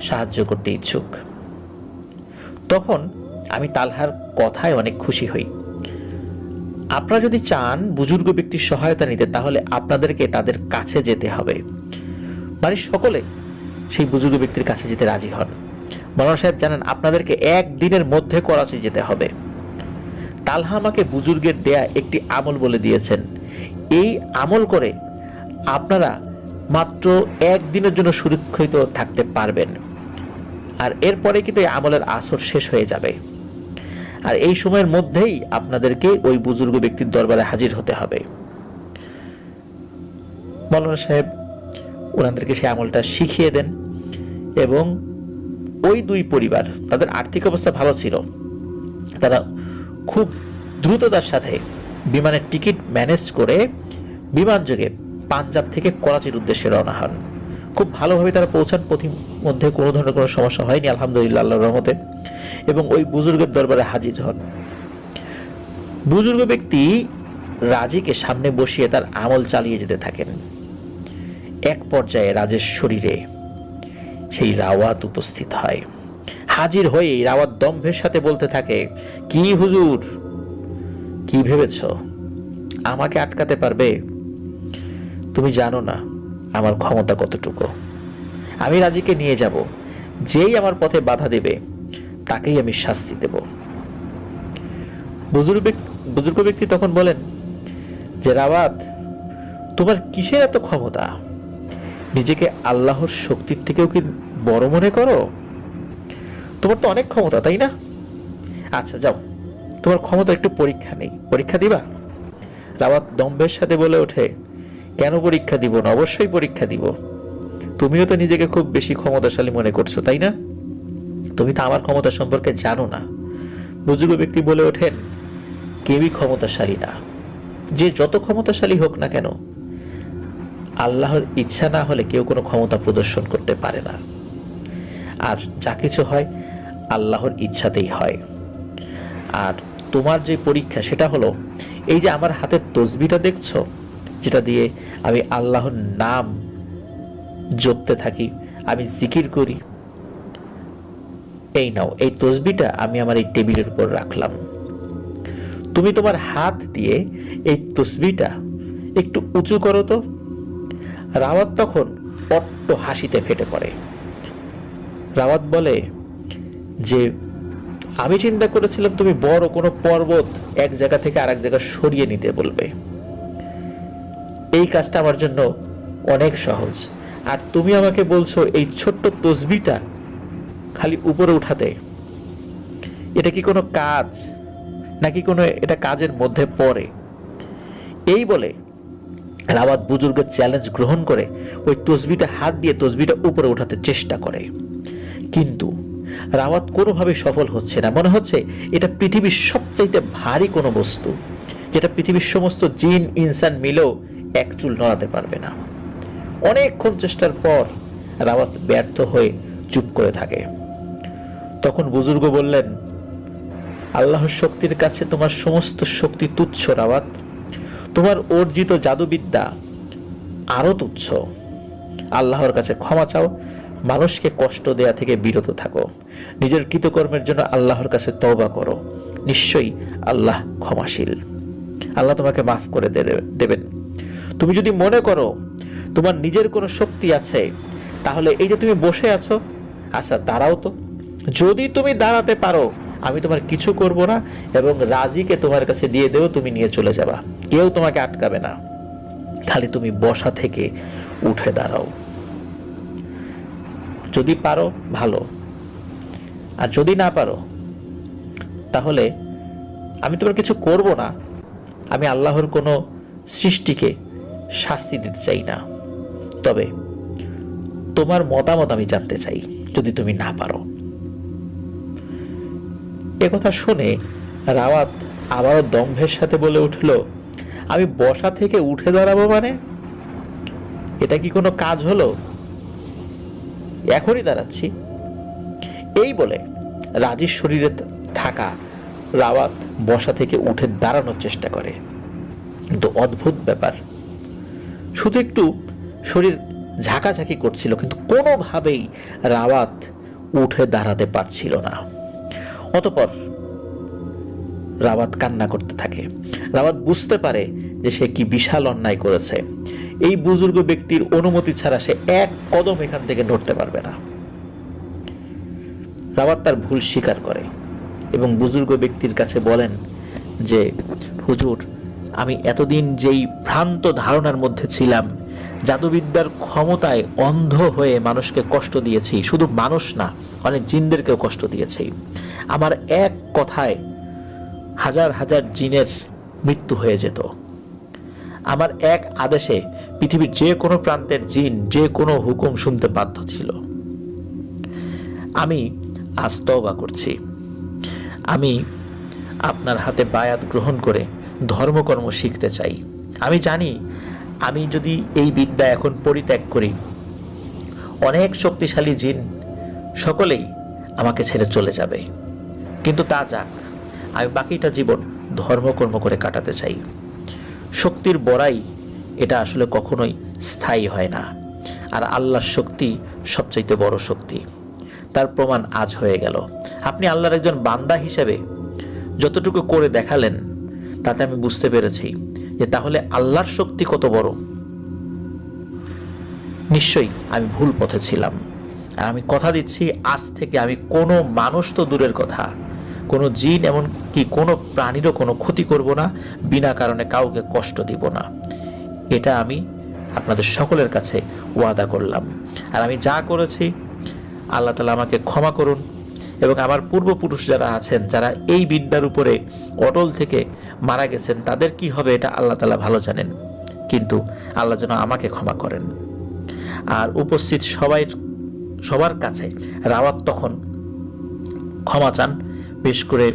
সাহায্য করতে ইচ্ছুক। তখন আমি তালহার কথায় অনেক খুশি হই। আপনারা যদি চান বুজুর্গ ব্যক্তির সহায়তা নিতে, তাহলে আপনাদেরকে তাদের কাছে যেতে হবে। বাড়ির সকলে সেই বুজুর্গ ব্যক্তির কাছে যেতে রাজি হন। মৌলানা সাহেব জানান আপনাদেরকে একদিনের মধ্যে করাচি যেতে হবে। তালহা আমাকে বুজুর্গের দেয়া একটি আমল বলে দিয়েছেন। এই আমল করে আপনারা মাত্র একদিনের জন্য সুরক্ষিত থাকতে পারবেন, আর এরপরে কিন্তু এই আমলের আসর শেষ হয়ে যাবে। আর এই সময়ের মধ্যেই আপনাদেরকে ওই বুজুর্গ ব্যক্তির দরবারে হাজির হতে হবে। মৌলানা সাহেব ওনাদেরকে সেই আমলটা শিখিয়ে দেন এবং ওই দুই পরিবার, তাদের আর্থিক অবস্থা ভালো ছিল, তারা খুব দ্রুততার সাথে বিমানের টিকিট ম্যানেজ করে বিমান যোগে পাঞ্জাব থেকে করাচির উদ্দেশ্যে রওনা হন। খুব ভালোভাবে তারা পৌঁছান, পথির মধ্যে কোনো ধরনের কোনো সমস্যা হয়নি আলহামদুলিল্লাহ আল্লাহর রহমতে, এবং ওই বুজুর্গের দরবারে হাজির হন। বুজুর্গ ব্যক্তি রাজীকে সামনে বসিয়ে তার আমল চালিয়ে যেতে থাকেন। এক পর্যায়ে রাজের শরীরে সেই রাওয়াত উপস্থিত হয়। হাজির হয়ে রাওয়াত দম্ভের সাথে বলতে থাকে, কি হুজুর, কি ভেবেছ আমাকে আটকাতে পারবে? তুমি জানো না আমার ক্ষমতা কতটুকু। আমি রাজীকে নিয়ে যাব, যেই আমার পথে বাধা দেবে তাকেই আমি শাস্তি দেব। বুজুর্গ ব্যক্তি তখন বলেন যে রাওয়াত, তোমার কিসের এত ক্ষমতা? নিজেকে আল্লাহর শক্তির থেকেও কি বড় মনে করো? তোমার তো অনেক ক্ষমতা, তাই না? আচ্ছা যাও, তোমার ক্ষমতা একটু পরীক্ষা নেই, পরীক্ষা দিবা? রাওয়াত দম্ভের সাথে বলে ওঠে, কেন পরীক্ষা দিব না, অবশ্যই পরীক্ষা দিব। তুমিও তো নিজেকে খুব বেশি ক্ষমতাশালী মনে করছো, তাই না? তুমি তো আমার ক্ষমতা সম্পর্কে জানো না। বুজুর্গ ব্যক্তি বলে ওঠেন, কেউই ক্ষমতাশালী না। যে যত ক্ষমতাশালী হোক না কেন, আল্লাহর ইচ্ছা না হলে কেউ কোনো ক্ষমতা প্রদর্শন করতে পারে না। আর যা কিছু হয় আল্লাহর ইচ্ছাতেই হয়। আর তোমার যে পরীক্ষা সেটা হলো এই যে আমার হাতের তসবিটা দেখছো, যেটা দিয়ে আমি আল্লাহর নাম জপতে থাকি, আমি জিকির করি, এই নাও, এই তসবিটা আমি আমার এই টেবিলের উপর রাখলাম। তুমি তোমার হাত দিয়ে এই তসবিটা একটু উঁচু করো তো। রাওয়াত তখন অট্ট হাসিতে ফেটে পড়ে। রাওয়াত বলে যে আমি চিন্তা করেছিলাম তুমি বড় কোনো পর্বত এক জায়গা থেকে আরেক জায়গা সরিয়ে নিতে বলবে। এই কাজটা আমার জন্য অনেক সহজ, আর তুমি আমাকে বলছো এই ছোট্ট তসবিটা খালি উপরে উঠাতে। এটা কি কোনো কাজ নাকি কোনো এটা কাজের মধ্যে পড়ে? এই বলে রাওয়াত বুজুর্গের চ্যালেঞ্জ গ্রহণ করে ওই তসবিটা হাত দিয়ে তসবিটা উপরে উঠাতে চেষ্টা করে, কিন্তু রাওয়াত কোনোভাবে সফল হচ্ছে না। মনে হচ্ছে এটা পৃথিবীর সবচাইতে ভারী কোনো বস্তু, যেটা পৃথিবীর সমস্ত জিন ইনসান মিলেও এক চুল নড়াতে পারবে না। অনেকক্ষণ চেষ্টার পর রাওয়াত ব্যর্থ হয়ে চুপ করে থাকে। তখন বুজুর্গ বললেন, আল্লাহর শক্তির কাছে তোমার সমস্ত শক্তি তুচ্ছ রাওয়াত। তোমার অর্জিত জাদুবিদ্যা আরো তুচ্ছ। আল্লাহর কাছে ক্ষমা চাও, মানুষকে কষ্ট দেয়া থেকে বিরত থাকো, নিজের কৃতকর্মের জন্য আল্লাহর কাছে তওবা করো। নিশ্চয়ই আল্লাহ ক্ষমাশীল, আল্লাহ তোমাকে মাফ করে দেবেন। তুমি যদি মনে করো তোমার নিজের কোনো শক্তি আছে, তাহলে এই যে তুমি বসে আছো, আচ্ছা দাঁড়াও তো। যদি তুমি দাঁড়াতে পারো আমি তোমার কিছু করব না, এবং রাজিকে তোমার কাছে দিয়ে দেবো, তুমি নিয়ে চলে যাবা, কেউ তোমাকে আটকাবে না। খালি তুমি বসা থেকে উঠে দাঁড়াও। যদি পারো ভালো, আর যদি না পারো তাহলে আমি তোমার কিছু করব না। আমি আল্লাহর কোনো সৃষ্টিকে শাস্তি দিতে চাই না, তবে তোমার মতামত আমি জানতে চাই যদি তুমি না পারো। একথা শুনে রাওয়াত আবারও দম্ভের সাথে বলে উঠল, আমি বসা থেকে উঠে দাঁড়াবো মানে? এটা কি কোনো কাজ হলো? এখনই দাঁড়াচ্ছি। এই বলে রাজির শরীরে থাকা রাওয়াত বসা থেকে উঠে দাঁড়ানোর চেষ্টা করে, কিন্তু অদ্ভুত ব্যাপার, শুধু একটু শরীর ঝাঁকাঝাঁকি করছিল, কিন্তু কোনোভাবেই রাওয়াত উঠে দাঁড়াতে পারছিল না। অতঃপর রাওয়াত কান্না করতে থাকে। রাওয়াত বুঝতে পারে যে সে কি বিশাল অন্যায় করেছে। এই বুজুর্গ ব্যক্তির অনুমতি ছাড়া সে এক কদম এখান থেকে নড়তে পারবে না। রাওয়াত তার ভুল স্বীকার করে এবং বুজুর্গ ব্যক্তির কাছে বলেন যে, হুজুর, আমি এতদিন যেই ভ্রান্ত ধারণার মধ্যে ছিলাম, জাদুবিদ্যার ক্ষমতায় অন্ধ হয়ে মানুষকে কষ্ট দিয়েছি, শুধু মানুষ না, অনেক জিনদেরকেও কষ্ট দিয়েছি। আমার এক কথায় হাজার হাজার জিনের মৃত্যু হয়ে যেত। আমার এক আদেশে পৃথিবীর যে কোনো প্রান্তের জিন যে কোনো হুকুম শুনতে বাধ্য ছিল। আমি আজ তওবা করছি। আমি আপনার হাতে বায়াত গ্রহণ করে ধর্মকর্ম শিখতে চাই। আমি জানি আমি যদি এই বিদ্যা এখন পরিত্যাগ করি, অনেক শক্তিশালী জিন সকলেই আমাকে ছেড়ে চলে যাবে, কিন্তু তা যাক, আমি বাকিটা জীবন ধর্মকর্ম করে কাটাতে চাই। শক্তির বড়াই এটা আসলে কখনোই স্থায়ী হয় না, আর আল্লাহর শক্তি সবচাইতে বড় শক্তি। তার প্রমাণ আজ হয়ে গেল। আপনি আল্লাহর একজন বান্দা হিসেবে যতটুকু করে দেখালেন, তাতে আমি বুঝতে পেরেছি যে তাহলে আল্লাহর শক্তি কত বড়। নিশ্চয়ই আমি ভুল পথে ছিলাম, আর আমি কথা দিচ্ছি আজ থেকে আমি কোনো মানুষ তো দূরের কথা, কোনো জিন এমনকি কোনো প্রাণীরও কোনো ক্ষতি করব না, বিনা কারণে কাউকে কষ্ট দিব না। এটা আমি আপনাদের সকলের কাছে ওয়াদা করলাম। আর আমি যা করেছি আল্লাহ তাআলা আমাকে ক্ষমা করুন, এবং আমার পূর্বপুরুষ যারা আছেন, যারা এই বিদ্যার উপরে অটল থেকে মারা গেছেন, তাদের কি হবে এটা আল্লাহ তাআলা ভালো জানেন, কিন্তু আল্লাহ যেন আমাকে ক্ষমা করেন। আর উপস্থিত সবার কাছে রাওয়াত তখন ক্ষমা চান, বিশেষ করে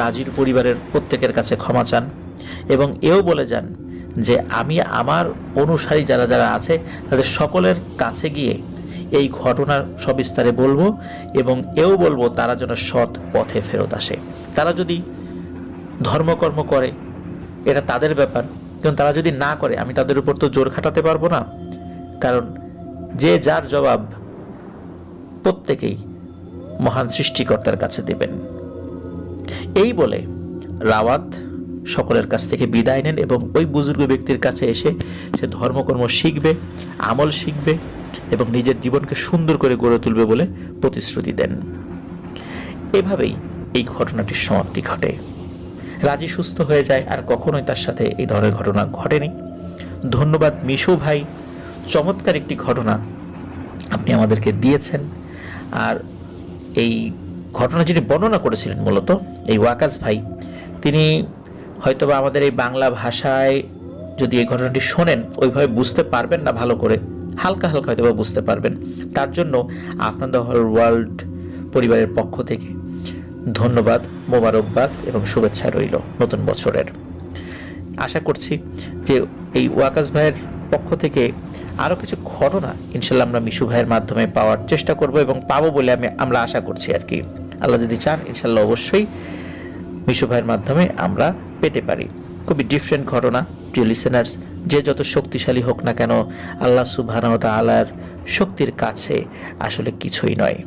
রাজির পরিবারের প্রত্যেকের কাছে ক্ষমা চান, এবং এও বলে যান যে আমি আমার অনুসারী যারা যারা আছে তাদের সকলের কাছে গিয়ে এই ঘটনার সবিস্তারে বলবো, এবং এও বলবো তারা যেন সৎ পথে ফেরত আসে। তারা যদি ধর্মকর্ম করে এটা তাদের ব্যাপার, কিন্তু তারা যদি না করে আমি তাদের উপর তো জোর খাটাতে পারবো না, কারণ যে যার জবাব প্রত্যেকেই মহান সৃষ্টিকর্তার কাছে দেবেন। এই বলে রাওয়াত সকলের কাছ থেকে বিদায় নেন এবং ওই বুজুর্গ ব্যক্তির কাছে এসে সে ধর্মকর্ম শিখবে, আমল শিখবে এবং নিজের জীবনকে সুন্দর করে গড়ে তুলবে বলে প্রতিশ্রুতি দেন। এভাবেই এই ঘটনাটির সমাপ্তি ঘটে। রাজি সুস্থ হয়ে যায়, আর কখনোই তার সাথে এই ধরনের ঘটনা ঘটেনি। ধন্যবাদ মিশু ভাই, চমৎকার একটি ঘটনা আপনি আমাদেরকে দিয়েছেন। আর এই ঘটনা যিনি বর্ণনা করেছিলেন মূলত এই ওয়াকাস ভাই, তিনি হয়তোবা আমাদের এই বাংলা ভাষায় যদি এই ঘটনাটি শোনেন ওইভাবে বুঝতে পারবেন না, ভালো করে হালকা হালকা হয়তোবা বুঝতে পারবেন। তার জন্য আপনাদের ওয়ার্ল্ড পরিবারের পক্ষ থেকে ধন্যবাদ, মোবারকবাদ এবং শুভেচ্ছা রইল নতুন বছরের। আশা করছি যে এই ওয়াকাস ভাইয়ের পক্ষ থেকে আরও কিছু ঘটনা ইনশাল্লাহ আমরা মিশু ভাইয়ের মাধ্যমে পাওয়ার চেষ্টা করব এবং পাবো বলে আমরা আশা করছি আর কি। আল্লাহ যদি চান ইনশাল্লাহ অবশ্যই মিশু ভাইয়ের মাধ্যমে আমরা পেতে পারি। খুবই ডিফারেন্ট ঘটনা। প্রিয় লিসেনার্স, যে যত শক্তিশালী হোক না কেন, আল্লাহ সুবহানাহু ওয়া তাআলার শক্তির কাছে আসলে কিছুই নয়।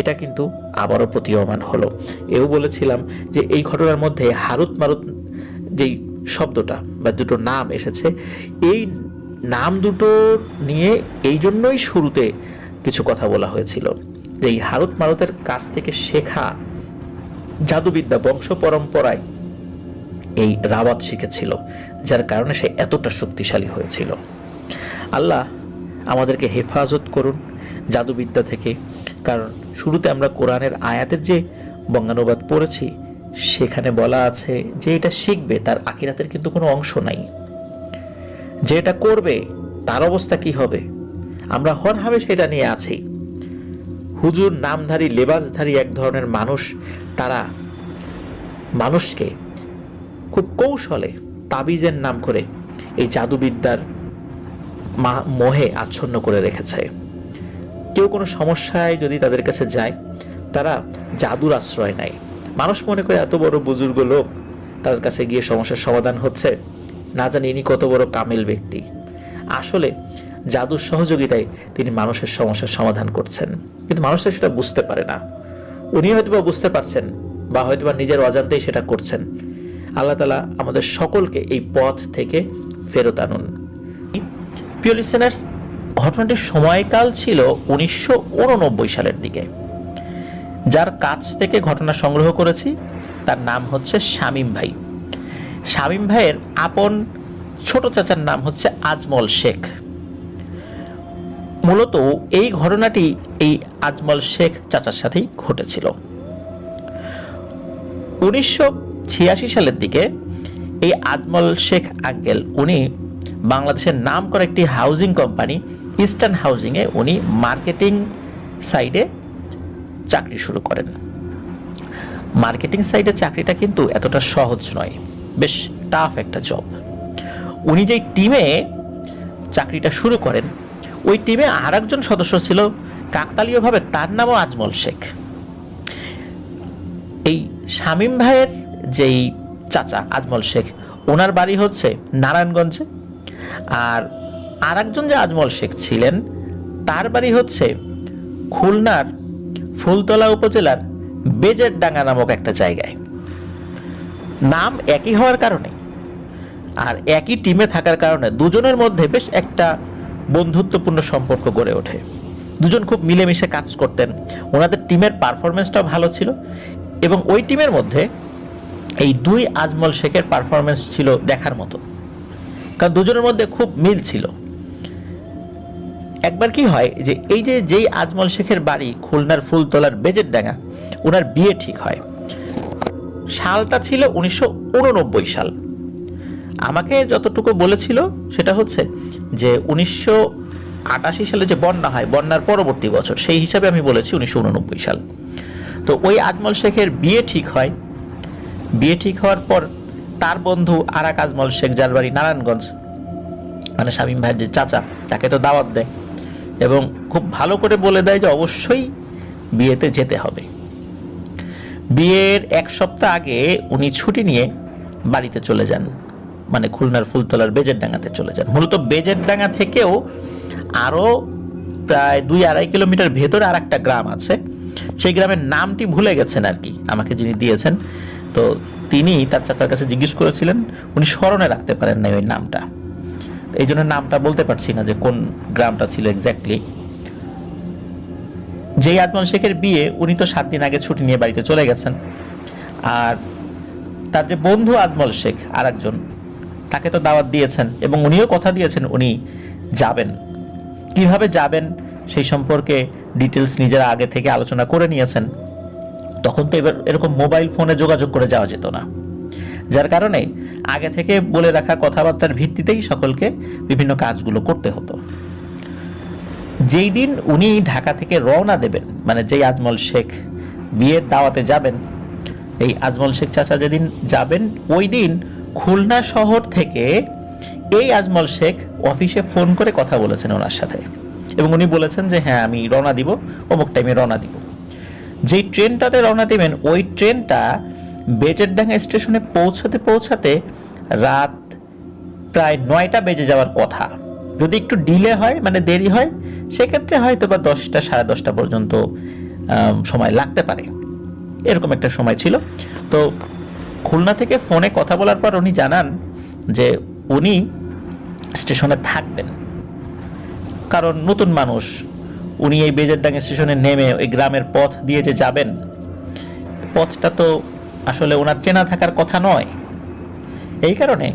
এটা কিন্তু আবারও প্রতীয়মান হলো। এও বলেছিলাম যে এই ঘটনার মধ্যে হারুত মারুত যেই শব্দটা বা দুটো নাম এসেছে, এই নাম দুটো নিয়ে এই জন্যই শুরুতে কিছু কথা বলা হয়েছিল যে এই হারুত মারুতের কাছ থেকে শেখা জাদুবিদ্যা বংশ পরম্পরায় এই রাওয়াত শিখেছিল, যার কারণে সে এতটা শক্তিশালী হয়েছিল। আল্লাহ আমাদেরকে হেফাজত করুন জাদুবিদ্যা থেকে, কারণ শুরুতে আমরা কোরআনের আয়াতের যে বঙ্গানুবাদ পড়েছি সেখানে বলা আছে যে এটা শিখবে তার আখিরাতের কিন্তু কোনো অংশ নাই, যে এটা করবে তার অবস্থা কি হবে আমরা হরহামে সেটা নিয়ে আছি। হুজুর নামধারী লেবাসধারী এক ধরনের মানুষ, তারা মানুষকে খুব কৌশলে তাবিজের নাম করে এই জাদুবিদ্যার মোহে আচ্ছন্ন করে রেখেছে। কেউ কোনো সমস্যায় যদি তাদের কাছে যায়, তারা জাদুর আশ্রয় নেয়। মানুষ মনে করে এত বড় বুজুর্গ লোক, তাদের কাছে গিয়ে সমস্যার সমাধান হচ্ছে, না জানি ইনি কত বড় কামেল ব্যক্তি। আসলে জাদুর সহযোগিতায় তিনি মানুষের সমস্যার সমাধান করছেন, কিন্তু মানুষরা সেটা বুঝতে পারে না। উনি হয়তোবা বুঝতে পারছেন বা হয়তোবা নিজের অজান্তেই সেটা করছেন। আল্লাহ তাআলা আমাদের সকলকে এই পথ থেকে ফেরত আনুন। প্রিয় লিসেনার্স, ঘটনাটির সময়কাল ছিল 1989 সালের দিকে। যার কাছ থেকে ঘটনা সংগ্রহ করেছি তার নাম হচ্ছে শামীম ভাই। শামীম ভাইয়ের আপন ছোট চাচার নাম হচ্ছে আজমল শেখ। মূলত এই ঘটনাটি এই আজমল শেখ চাচার সাথেই ঘটেছিল। 1986 সালের দিকে এই আজমল শেখ আঙ্কেল উনি বাংলাদেশের নাম করা একটি হাউজিং কোম্পানি ইস্টার্ন হাউজিংয়ে উনি মার্কেটিং সাইডে চাকরি শুরু করেন। মার্কেটিং সাইডে চাকরিটা কিন্তু এতটা সহজ নয়, বেশ টাফ একটা জব। উনি যেই টিমে চাকরিটা শুরু করেন ওই টিমে আর একজন সদস্য ছিল, কাকতালীয়ভাবে তার নামও আজমল শেখ। এই শামীম ভাইয়ের যেই চাচা আজমল শেখ, ওনার বাড়ি হচ্ছে নারায়ণগঞ্জে, আর একজন যে আজমল শেখ ছিলেন তার বাড়ি হচ্ছে খুলনার ফুলতলা উপজেলার বেজেরডাঙ্গা নামক একটা জায়গায়। নাম একই হওয়ার কারণে আর একই টিমে থাকার কারণে দুজনের মধ্যে বেশ একটা বন্ধুত্বপূর্ণ সম্পর্ক গড়ে ওঠে। দুজন খুব মিলেমিশে কাজ করতেন, ওনাদের টিমের পারফরমেন্সটাও ভালো ছিল এবং ওই টিমের মধ্যে এই দুই আজমল শেখের পারফরমেন্স ছিল দেখার মতো, কারণ দুজনের মধ্যে খুব মিল ছিল। একবার কি হয় যে যেই আজমল শেখের বাড়ি খুলনার ফুলতলার বেজেরডাঙ্গা, ওনার বিয়ে ঠিক হয়। সালটা ছিল 1989 সাল। আমাকে যতটুকু বলেছিল সেটা হচ্ছে যে 1988 সালে যে বন্যা হয়, বন্যার পরবর্তী বছর, সেই হিসাবে আমি বলেছি 1989 সাল। তো ওই আজমল শেখের বিয়ে ঠিক হয়। বিয়ে ঠিক হওয়ার পর তার বন্ধু আর এক আজমল শেখ, যার বাড়ি নারায়ণগঞ্জ, মানে শামীম ভাইয়ের যে চাচা, তাকে তো দাওয়াত দেয় এবং খুব ভালো করে বলে দেয় যে অবশ্যই বিয়েতে যেতে হবে। বিয়ের এক সপ্তাহ আগে উনি ছুটি নিয়ে বাড়িতে চলে যান, মানে খুলনার ফুলতলার বেজেরডাঙ্গাতে চলে যান। মূলত বেজেরডাঙ্গা থেকেও আরও প্রায় 2-2.5 কিলোমিটার ভেতরে আর একটা গ্রাম আছে, সেই গ্রামের নামটি ভুলে গেছেন আর কি আমাকে যিনি দিয়েছেন। তো তিনি তার চাচার কাছে জিজ্ঞেস করেছিলেন, উনি স্মরণে রাখতে পারেন না ওই নামটা, এই জন্য নামটা বলতে পারছি না যে কোন গ্রামটা ছিল এক্স্যাক্টলি। যেই আজমল শেখের বিয়ে, উনি তো 7 দিন আগে ছুটি নিয়ে বাড়িতে চলে গেছেন, আর তার যে বন্ধু আজমল শেখ আর একজন, তাকে তো দাওয়াত দিয়েছেন এবং উনিও কথা দিয়েছেন উনি যাবেন। কিভাবে যাবেন সেই সম্পর্কে ডিটেলস নিজেরা আগে থেকে আলোচনা করে নিয়েছেন। তখন তো এবার এরকম মোবাইল ফোনে যোগাযোগ করে যাওয়া যেত না, যার কারণে আগে থেকে বলে রাখা কথাবার্তার ভিত্তিতেই সকলকে বিভিন্ন কাজগুলো করতে হতো। যেই দিন উনি ঢাকা থেকে রওনা দেবেন, মানে যেই আজমল শেখ বিয়ের দাওয়াতে যাবেন, এই আজমল শেখ চাচা যেদিন যাবেন ওই দিন খুলনা শহর থেকে এই আজমল শেখ অফিসে ফোন করে কথা বলেছেন ওনার সাথে এবং উনি বলেছেন যে হ্যাঁ আমি রওনা দিব, অমুক টাইমে রওনা দিব। যেই ট্রেনটাতে রওনা দেবেন ওই ট্রেনটা বেজেরডাঙ্গা স্টেশনে পৌঁছাতে রাত প্রায় 9টা বেজে যাওয়ার কথা। যদি একটু ডিলে হয়, মানে দেরি হয়, সেক্ষেত্রে হয়তো বা 10টা 10:30 পর্যন্ত সময় লাগতে পারে, এরকম একটা সময় ছিল। তো খুলনা থেকে ফোনে কথা বলার পর উনি জানান যে উনি স্টেশনে থাকবেন, কারণ নতুন মানুষ, উনি এই বেজেরডাঙ্গা স্টেশনে নেমে ওই গ্রামের পথ দিয়ে যে যাবেন, পথটা তো আসলে ওনার চেনা থাকার কথা নয়। এই কারণে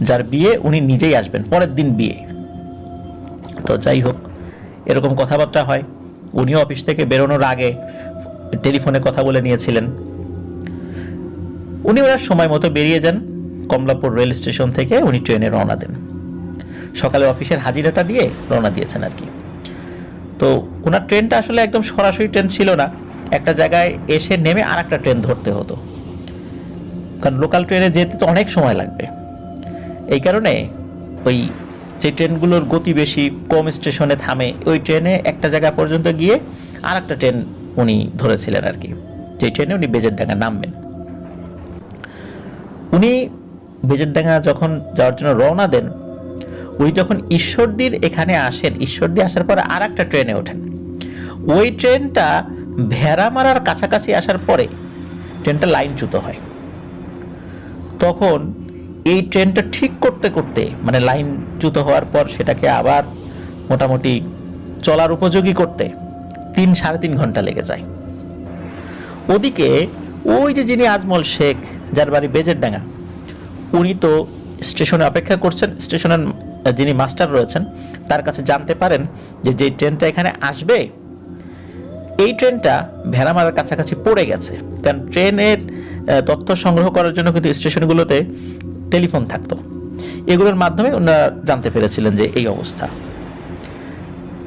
যার বিয়ে উনি নিজেই আসবেন, পরের দিন বিয়ে। তো যাই হোক, এরকম কথাবার্তা হয়। উনিও অফিস থেকে বেরোনোর আগে টেলিফোনে কথা বলে নিয়েছিলেন। উনি ওনার সময় মতো বেরিয়ে যান। কমলাপুর রেল স্টেশন থেকে উনি ট্রেনে রওনা দেন। সকালে অফিসের হাজিরাটা দিয়ে রওনা দিয়েছেন আর কি। তো ওনার ট্রেনটা আসলে একদম সরাসরি ট্রেন ছিল না, একটা জায়গায় এসে নেমে আর একটা ট্রেন ধরতে হতো, কারণ লোকাল ট্রেনে যেতে তো অনেক সময় লাগবে। এই কারণে ওই যে ট্রেনগুলোর গতি বেশি, কম স্টেশনে থামে, ওই ট্রেনে একটা জায়গা পর্যন্ত গিয়ে আর একটা ট্রেন উনি ধরেছিলেন আর কি, যে ট্রেনে উনি বেজেরডাঙ্গা নামবেন। উনি বেজেরডাঙ্গা যখন যাওয়ার জন্য রওনা দেন, উনি যখন ঈশ্বরদীর এখানে আসেন, ঈশ্বরদী আসার পরে আর একটা ট্রেনে ওঠেন। ওই ট্রেনটা ভেড়ামারার কাছাকাছি আসার পরে ট্রেনটা লাইনচ্যুত হয়। তখন এই ট্রেনটা ঠিক করতে করতে, মানে লাইনচ্যুত হওয়ার পর সেটাকে আবার মোটামুটি চলার উপযোগী করতে 3-3.5 ঘন্টা লেগে যায়। ওদিকে ওই যে যিনি আজমল শেখ, যার বাড়ি বেজেরডাঙ্গা, উনি তো স্টেশনে অপেক্ষা করছেন। স্টেশনের যিনি মাস্টার রয়েছেন তার কাছে জানতে পারেন যে যে ট্রেনটা এখানে আসবে এই ট্রেনটা ভেড়ামারার কাছাকাছি পড়ে গেছে। কারণ ট্রেনের তথ্য সংগ্রহ করার জন্য কিন্তু স্টেশনগুলোতে টেলিফোন থাকতো, এগুলোর মাধ্যমে ওনারা জানতে পেরেছিলেন যে এই অবস্থা।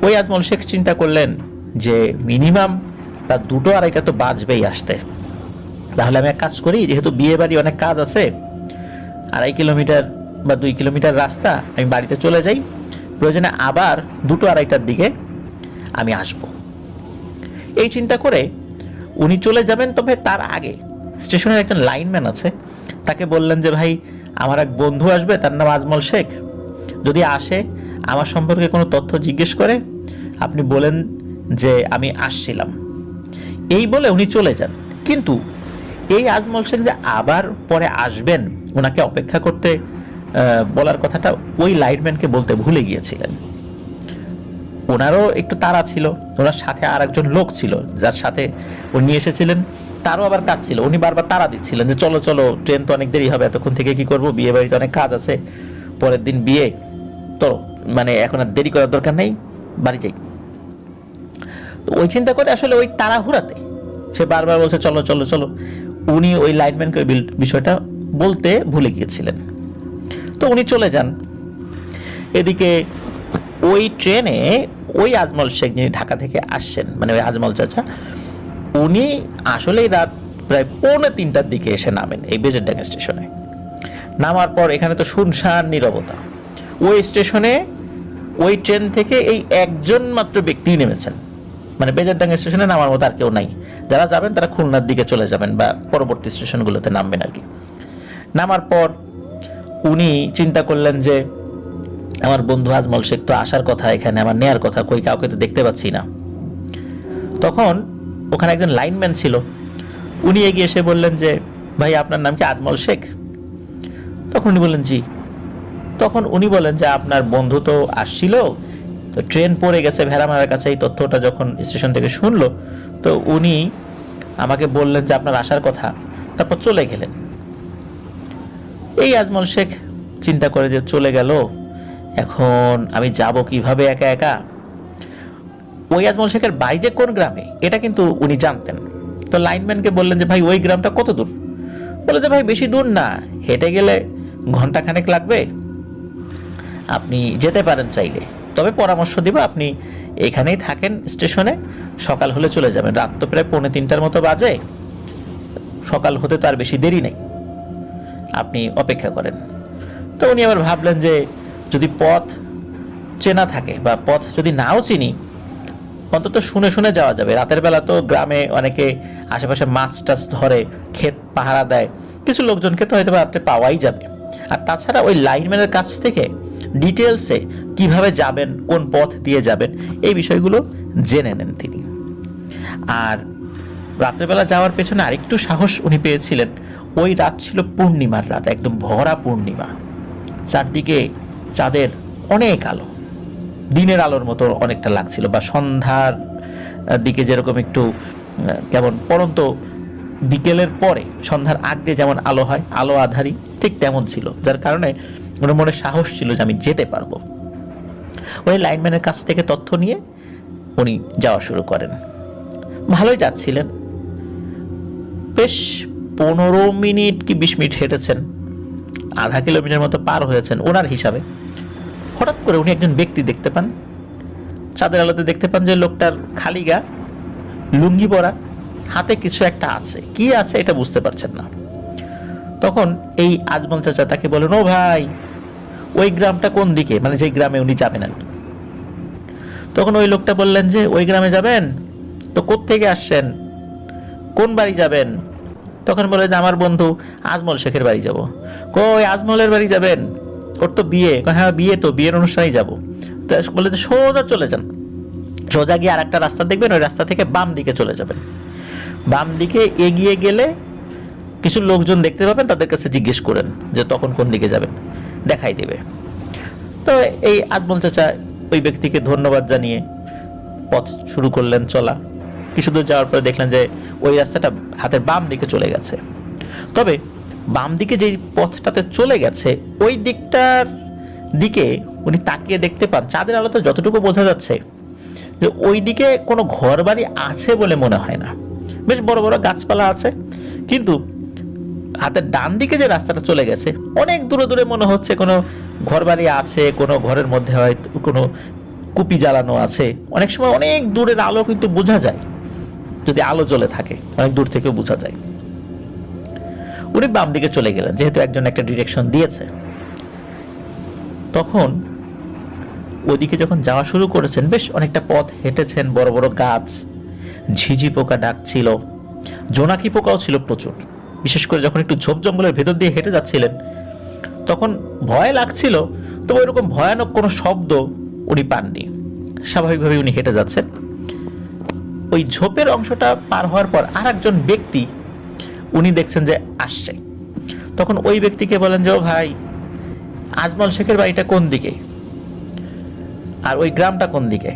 ওই আজমল শেখ চিন্তা করলেন যে মিনিমাম রাত 2-2:30 তো বাজবেই আসতে, তাহলে আমি এক কাজ করি, যেহেতু বিয়ে বাড়ি অনেক কাজ আছে, 2.5 কিলোমিটার বা 2 কিলোমিটার রাস্তা, আমি বাড়িতে চলে যাই, প্রয়োজনে আবার 2-2:30টার দিকে আমি আসব। এই চিন্তা করে উনি চলে যাবেন। তবে তার আগে স্টেশনের একজন লাইনম্যান আছে, তাকে বললেন যে ভাই, আমার এক বন্ধু আসবে, তার নাম আজমল শেখ, যদি আসে আমার সম্পর্কে কোনো তথ্য জিজ্ঞেস করে আপনি বলেন যে আমি আসছিলাম। এই বলে উনি চলে যান। কিন্তু এই আজমল শেখ যে আবার পরে আসবেন, ওনাকে অপেক্ষা করতে বলার কথাটা ওই লাইনম্যানকে বলতে ভুলে গিয়েছিলেন। ওনারও একটু তাড়া ছিল, ওনার সাথে আর একজন লোক ছিল যার সাথে উনি এসেছিলেন, তারও আবার কাজ ছিল। উনি বারবার তাড়া দিচ্ছিলেন যে চলো চলো, ট্রেন তো অনেক দেরি হবে, এতক্ষণ থেকে কি করবো, বিয়ে বাড়িতে অনেক কাজ আছে, পরের দিন বিয়ে, তো মানে এখন আর দেরি করার দরকার নেই, বাড়ি যাই। তো ওই চিন্তা করে আসলে ওই তাড়াহুড়াতে সে বারবার বলছে চলো চলো চলো, উনি ওই লাইনম্যানকে ওই বিষয়টা বলতে ভুলে গিয়েছিলেন। তো উনি চলে যান। এদিকে ওই ট্রেনে ওই আজমল শেখ যিনি ঢাকা থেকে আসছেন, মানে ওই আজমল চাচা, উনি আসলেই রাত প্রায় 2:45টার দিকে এসে নামেন এই বেজেরডাঙ্গা স্টেশনে। নামার পর এখানে তো শুনশান নীরবতা। ওই স্টেশনে ওই ট্রেন থেকে এই একজন মাত্র ব্যক্তি নেমেছেন, মানে বেজেরডাঙ্গা স্টেশনে নামার মতো আর কেউ নাই। যারা যাবেন তারা খুলনার দিকে চলে যাবেন বা পরবর্তী স্টেশনগুলোতে নামবেন আর কি। নামার পর উনি চিন্তা করলেন যে আমার বন্ধু আজমল শেখ তো আসার কথা, এখানে আমার নেয়ার কথা, কই কাউকে তো দেখতে পাচ্ছি না। তখন ওখানে একজন লাইনম্যান ছিল, উনি এগিয়ে এসে বললেন যে ভাই, আপনার নাম কি আজমল শেখ? তখন উনি বললেন জি। তখন উনি বলেন যে আপনার বন্ধু তো আসছিল, তো ট্রেন পড়ে গেছে ভেড়ামারার কাছে, এই তথ্যটা যখন স্টেশন থেকে শুনলো তো উনি আমাকে বললেন যে আপনার আসার কথা, তারপর চলে গেলেন। এই আজমল শেখ চিন্তা করে যে চলে গেল, এখন আমি যাব কিভাবে একা একা। ওই আজমল শেখের বাড়ি যে কোন গ্রামে এটা কিন্তু উনি জানতেন। তো লাইনম্যানকে বললেন যে ভাই, ওই গ্রামটা কত দূর? বলে যে ভাই, বেশি দূর না, হেঁটে গেলে ঘন্টাখানেক লাগবে, আপনি যেতে পারেন চাইলে, তবে পরামর্শ দিব আপনি এখানেই থাকেন স্টেশনে, সকাল হলে চলে যাবেন। রাত তো প্রায় 2:45টার মতো বাজে, সকাল হতে তো আর বেশি দেরি নেই, আপনি অপেক্ষা করেন। তো উনি আবার ভাবলেন যে যদি পথ চেনা থাকে বা পথ যদি নাও চিনি, অন্তত শুনে শুনে যাওয়া যাবে। রাতের বেলা তো গ্রামে অনেকে আশেপাশে মাছ টাছ ধরে, ক্ষেত পাহারা দেয়, কিছু লোকজনকে তো হয়তো রাত্রে পাওয়াই যাবে। আর তাছাড়া ওই লাইনম্যানের কাছ থেকে ডিটেলসে কিভাবে যাবেন, কোন পথ দিয়ে যাবেন, এই বিষয়গুলো জেনে নেন তিনি। আর রাত্রেবেলা যাওয়ার পেছনে আরেকটু সাহস উনি পেয়েছিলেন, ওই রাত ছিল পূর্ণিমার রাত, একদম ভরা পূর্ণিমা, চারদিকে চাঁদের অনেক আলো, দিনের আলোর মতো অনেকটা লাগছিল, বা সন্ধ্যার দিকে যেরকম একটু কেমন পরন্ত বিকেলের পরে সন্ধ্যার আগ দিয়ে যেমন আলো হয়, আলো আধারি, ঠিক তেমন ছিল, যার কারণে ওনার মনে সাহস ছিল যে আমি যেতে পারবো। ওই লাইনম্যানের কাছ থেকে তথ্য নিয়ে উনি যাওয়া শুরু করেন। ভালোই যাচ্ছিলেন, বেশ 15 মিনিট কি 20 মিনিট হেঁটেছেন, আধা কিলোমিটার মতো পার হয়েছেন ওনার হিসাবে। হঠাৎ করে উনি একজন ব্যক্তি দেখতে পান, চাঁদের আলোতে দেখতে পান যে লোকটার খালি গা, লুঙ্গি পরা, হাতে কিছু একটা আছে, কি আছে এটা বুঝতে পারছেন না। তখন এই আজমল চাচা তাকে বলেন, ও ভাই, ওই গ্রামটা কোন দিকে, মানে যে গ্রামে উনি যাবেন আর কি। তখন ওই লোকটা বললেন যে ওই গ্রামে যাবেন তো কোত্থেকে আসছেন, কোন বাড়ি যাবেন? তখন বলে যে আমার বন্ধু আজমল শেখের বাড়ি যাব। কই আজমলের বাড়ি যাবেন? ওর তো বিয়ে। হ্যাঁ বিয়ে, তো বিয়ের অনুষ্ঠানেই যাবো। তো বলে যে সোজা চলে যান, সোজা গিয়ে আর একটা রাস্তা দেখবেন, ওই রাস্তা থেকে বাম দিকে চলে যাবেন। বাম দিকে এগিয়ে গেলে কিছু লোকজন দেখতে পাবেন, তাদের কাছে জিজ্ঞেস করেন যে তখন কোন দিকে যাবেন, দেখাই দেবে। তো এই আজমল চাচা ওই ব্যক্তিকে ধন্যবাদ জানিয়ে পথ শুরু করলেন চলা। কিছু দূর যাওয়ার পরে দেখলেন যে ওই রাস্তাটা হাতের বাম দিকে চলে গেছে। তবে বাম দিকে যে পথটাতে চলে গেছে ওই দিকটার দিকে উনি তাকিয়ে দেখতে পান, চাঁদের আলোতে যতটুকু বোঝা যাচ্ছে যে ওই দিকে কোনো ঘর বাড়ি আছে বলে মনে হয় না। বেশ বড় বড় গাছপালা আছে, কিন্তু হাতের ডান দিকে যে রাস্তাটা চলে গেছে অনেক দূরে দূরে মনে হচ্ছে কোনো ঘর বাড়ি আছে, কোনো ঘরের মধ্যে হয়তো কোনো কুপি জ্বালানো আছে। অনেক সময় অনেক দূরের আলো কিন্তু বোঝা যায়, যদি আলো জ্বলে থাকে অনেক দূর থেকেও বোঝা যায়। উনি বাম দিকে চলে গেলেন, যেহেতু একজন একটা ডিরেকশন দিয়েছে। তখন ওইদিকে যখন যাওয়া শুরু করেছেন, বেশ অনেকটা পথ হেঁটেছেন, বড় বড় গাছ, ঝিঝি পোকা ডাকছিল, জোনাকি পোকাও ছিল প্রচুর। বিশেষ করে যখন একটু ঝোপ জঙ্গলের ভেতর দিয়ে হেঁটে যাচ্ছিলেন তখন ভয় লাগছিল, তবে ওইরকম ভয়ানক কোনো শব্দ উনি পাননি। স্বাভাবিকভাবে উনি হেঁটে যাচ্ছেন। ওই ঝোপের অংশটা পার হওয়ার পর আর একজন ব্যক্তি উনি দেখছেন যে আসছে। তখন ওই ব্যক্তিকে বলেন যে ও ভাই, আজমল শেখের বাড়িটা কোন দিকে, আর ওই গ্রামটা কোন দিকে,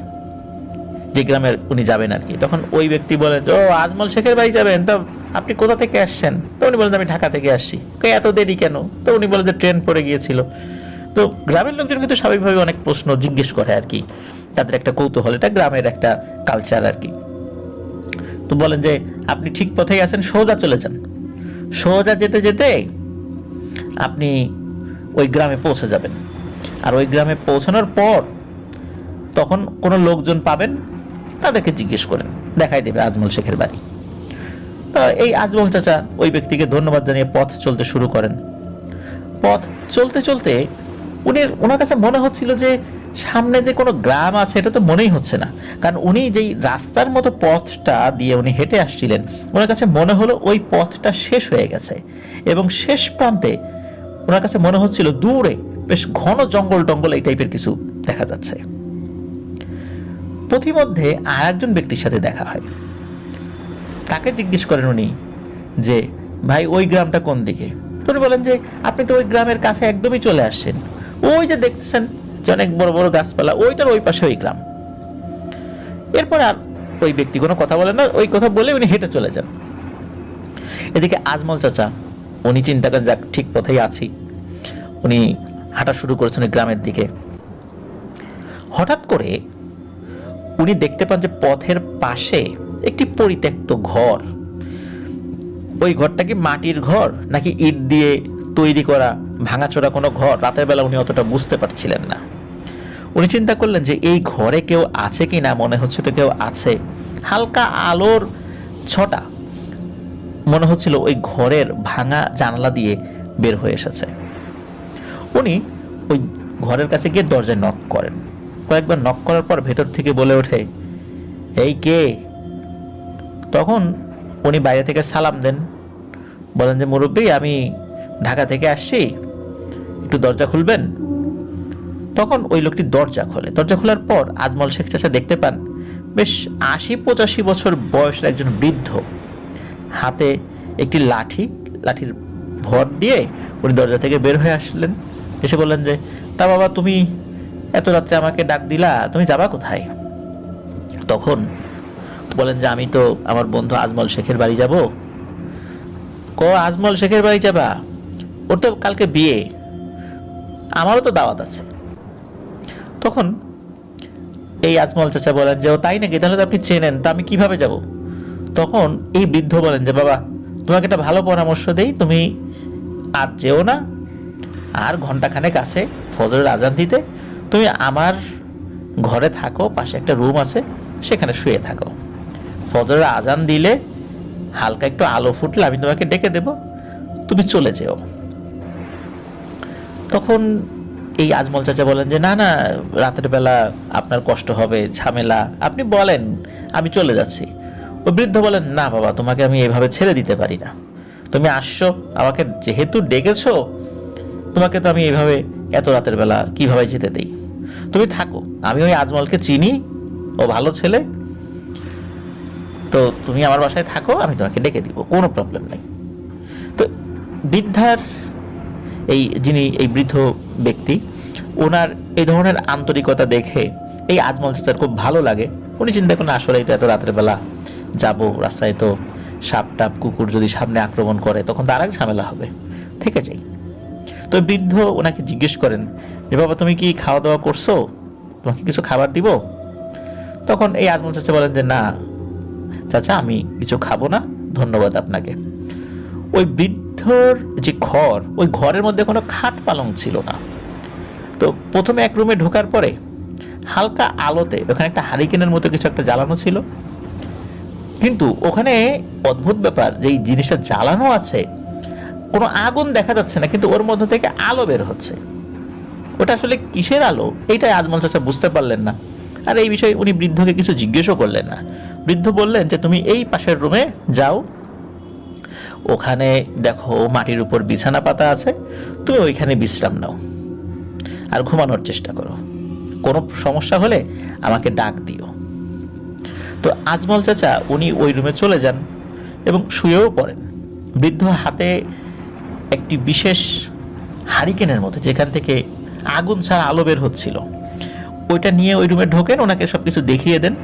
যে গ্রামের উনি যাবেন আর কি। তখন ওই ব্যক্তি বলেন ও আজমল শেখের বাড়ি যাবেন, তো আপনি কোথা থেকে আসছেন? তো উনি বলেন আমি ঢাকা থেকে আসছি। এত দেরি কেন? তো উনি বলেন যে ট্রেন পড়ে গিয়েছিল। তো গ্রামের লোকজন কিন্তু স্বাভাবিকভাবে অনেক প্রশ্ন জিজ্ঞেস করে আর কি, তাদের একটা কৌতূহল, এটা গ্রামের একটা কালচার আর কি। তো বলেন যে আপনি ঠিক পথেই আছেন, সোজা চলে যান। সোজা যেতে যেতে আপনি ওই গ্রামে পৌঁছে যাবেন, আর ওই গ্রামে পৌঁছানোর পর তখন কোনো লোকজন পাবেন, তাদেরকে জিজ্ঞেস করেন, দেখাই দেবে আজমল শেখের বাড়ি। তো এই আজমল চাচা ওই ব্যক্তিকে ধন্যবাদ জানিয়ে পথ চলতে শুরু করেন। পথ চলতে চলতে ওনার কাছে মনে হচ্ছিল যে সামনে যে কোনো গ্রাম আছে এটা তো মনেই হচ্ছে না, কারণ উনি যেই রাস্তার মতো পথটা দিয়ে উনি হেঁটে আসছিলেন, ওনার কাছে মনে হলো ওই পথটা শেষ হয়ে গেছে, এবং শেষ প্রান্তে ওনার কাছে মনে হচ্ছিল দূরে বেশ ঘন জঙ্গল টঙ্গল এই টাইপের কিছু দেখা যাচ্ছে। পথিমধ্যে আর একজন ব্যক্তির সাথে দেখা হয়। তাকে জিজ্ঞেস করেন উনি যে ভাই ওই গ্রামটা কোন দিকে? উনি বলেন যে আপনি তো ওই গ্রামের কাছে একদমই চলে আসছেন, ওই যে দেখতেছেন যে অনেক বড় বড় গাছপালা, ওইটার ওই পাশে ওই গ্রাম। এরপর আর ওই ব্যক্তি কোনো কথা বলেন না, ওই কথা বলে উনি হেঁটে চলে যান। এদিকে আজমল চাচা উনি চিন্তা করেন যাক ঠিক পথেই আছি, উনি হাঁটা শুরু করেছেন ওই গ্রামের দিকে। হঠাৎ করে উনি দেখতে পান যে পথের পাশে একটি পরিত্যক্ত ঘর। ওই ঘরটা কি মাটির ঘর নাকি ইট দিয়ে তৈরি করা ভাঙাচোরা কোনো ঘর, রাতের বেলা উনি অতটা বুঝতে পারছিলেন না। উনি চিন্তা করলেন যে এই ঘরে কেউ আছে কি না, মনে হচ্ছে তো কেউ আছে। হালকা আলোর ছটা মনে হচ্ছিল ওই ঘরের ভাঙা জানালা দিয়ে বের হয়ে এসেছে। উনি ওই ঘরের কাছে গিয়ে দরজায় নক করেন। কয়েকবার নক করার পর ভেতর থেকে বলে ওঠে, এই কে? তখন উনি বাইরে থেকে সালাম দেন, বলেন যে মুরব্বী, আমি ঢাকা থেকে আসছি, একটু দরজা খুলবেন? তখন ওই লোকটি দরজা খোলে। দরজা খোলার পর আজমল শেখ চাচা দেখতে পান বেশ ৮০-৮৫ বছর বয়সের একজন বৃদ্ধ, হাতে একটি লাঠির ভর দিয়ে উনি দরজা থেকে বের হয়ে আসলেন। এসে বললেন যে তা বাবা, তুমি এত রাত্রে আমাকে ডাক দিলা, তুমি যাবা কোথায়? তখন বলেন যে আমি তো আমার বন্ধু আজমল শেখের বাড়ি যাব। আজমল শেখের বাড়ি যাবা? ওর তো কালকে বিয়ে, আমারও তো দাওয়াত আছে। তখন এই আজমল চাচা বলেন যে ও তাই নাকি, তাহলে তো আপনি চেনেন, তা আমি কিভাবে যাব? তখন এই বৃদ্ধ বলেন যে বাবা, তোমাকে একটা ভালো পরামর্শ দেই, তুমি আর যেও না, আর ঘন্টাখানেক আছে ফজরের আজান দিতে, তুমি আমার ঘরে থাকো, পাশে একটা রুম আছে, সেখানে শুয়ে থাকো। ফজরের আজান দিলে হালকা একটু আলো ফুটলে আমি তোমাকে ডেকে দেব, তুমি চলে যেও। তখন এই আজমল চাচা বলেন যে না না, রাতের বেলা আপনার কষ্ট হবে, ঝামেলা, আপনি বলেন, আমি চলে যাচ্ছি। ওই বৃদ্ধ বলেন না বাবা, তোমাকে আমি এভাবে ছেড়ে দিতে পারি না, তুমি আসছো, আমাকে যেহেতু ডেকেছো, তোমাকে তো আমি এইভাবে এত রাতের বেলা কিভাবে যেতে দেই, তুমি থাকো, আমি ওই আজমলকে চিনি, ও ভালো ছেলে, তো তুমি আমার বাসায় থাকো, আমি তোমাকে ডেকে দিব, কোনো প্রবলেম নেই। তো বৃদ্ধার এই বৃদ্ধ ব্যক্তি, ওনার এই ধরনের আন্তরিকতা দেখে এই আজমল চাচার খুব ভালো লাগে। উনি চিন্তা করেন আসলে এটা এত রাতের বেলা যাব, রাস্তায় তো সাপ টাপ কুকুর যদি সামনে আক্রমণ করে তখন তো আর এক ঝামেলা হবে, থেকে যাই। তো বৃদ্ধ ওনাকে জিজ্ঞেস করেন যে বাবা তুমি কি খাওয়া দাওয়া করছো, তোমাকে কিছু খাবার দিব? তখন এই আজমল চাচা বলেন যে না চাচা, আমি কিছু খাবো না, ধন্যবাদ আপনাকে। ওই বৃদ্ধর যে ঘর, ওই ঘরের মধ্যে কোনো খাট পালং ছিল না। তো প্রথমে এক রুমে ঢোকার পরে হালকা আলোতে ওখানে একটা হারিকেনের মতো কিছু একটা জ্বালানো ছিল, কিন্তু ওখানে অদ্ভুত ব্যাপার, যে এই জিনিসটা জ্বালানো আছে কোনো আগুন দেখা যাচ্ছে না, কিন্তু ওর মধ্য থেকে আলো বের হচ্ছে। ওটা আসলে কিসের আলো, এইটাই আজমল চাচা বুঝতে পারলেন না। আর এই বিষয়ে উনি বৃদ্ধকে কিছু জিজ্ঞেসও করলেন না। বৃদ্ধ বললেন যে তুমি এই পাশের রুমে যাও, ওখানে দেখো মাটির উপর বিছানা পাতা আছে, তুমি ওইখানে বিশ্রাম নাও আর ঘুমানোর চেষ্টা করো, কোনো সমস্যা হলে আমাকে ডাক দিও। তো আজমল চাচা উনি ওই রুমে চলে যান এবং শুয়েও পড়েন। বৃদ্ধ হাতে একটি বিশেষ হারিকেনের মতো, যেখান থেকে আগুন ছাড়া আলো বের হচ্ছিল, ওইটা নিয়ে ওই রুমে ঢোকেন, ওনাকে সব কিছু দেখিয়ে দেন।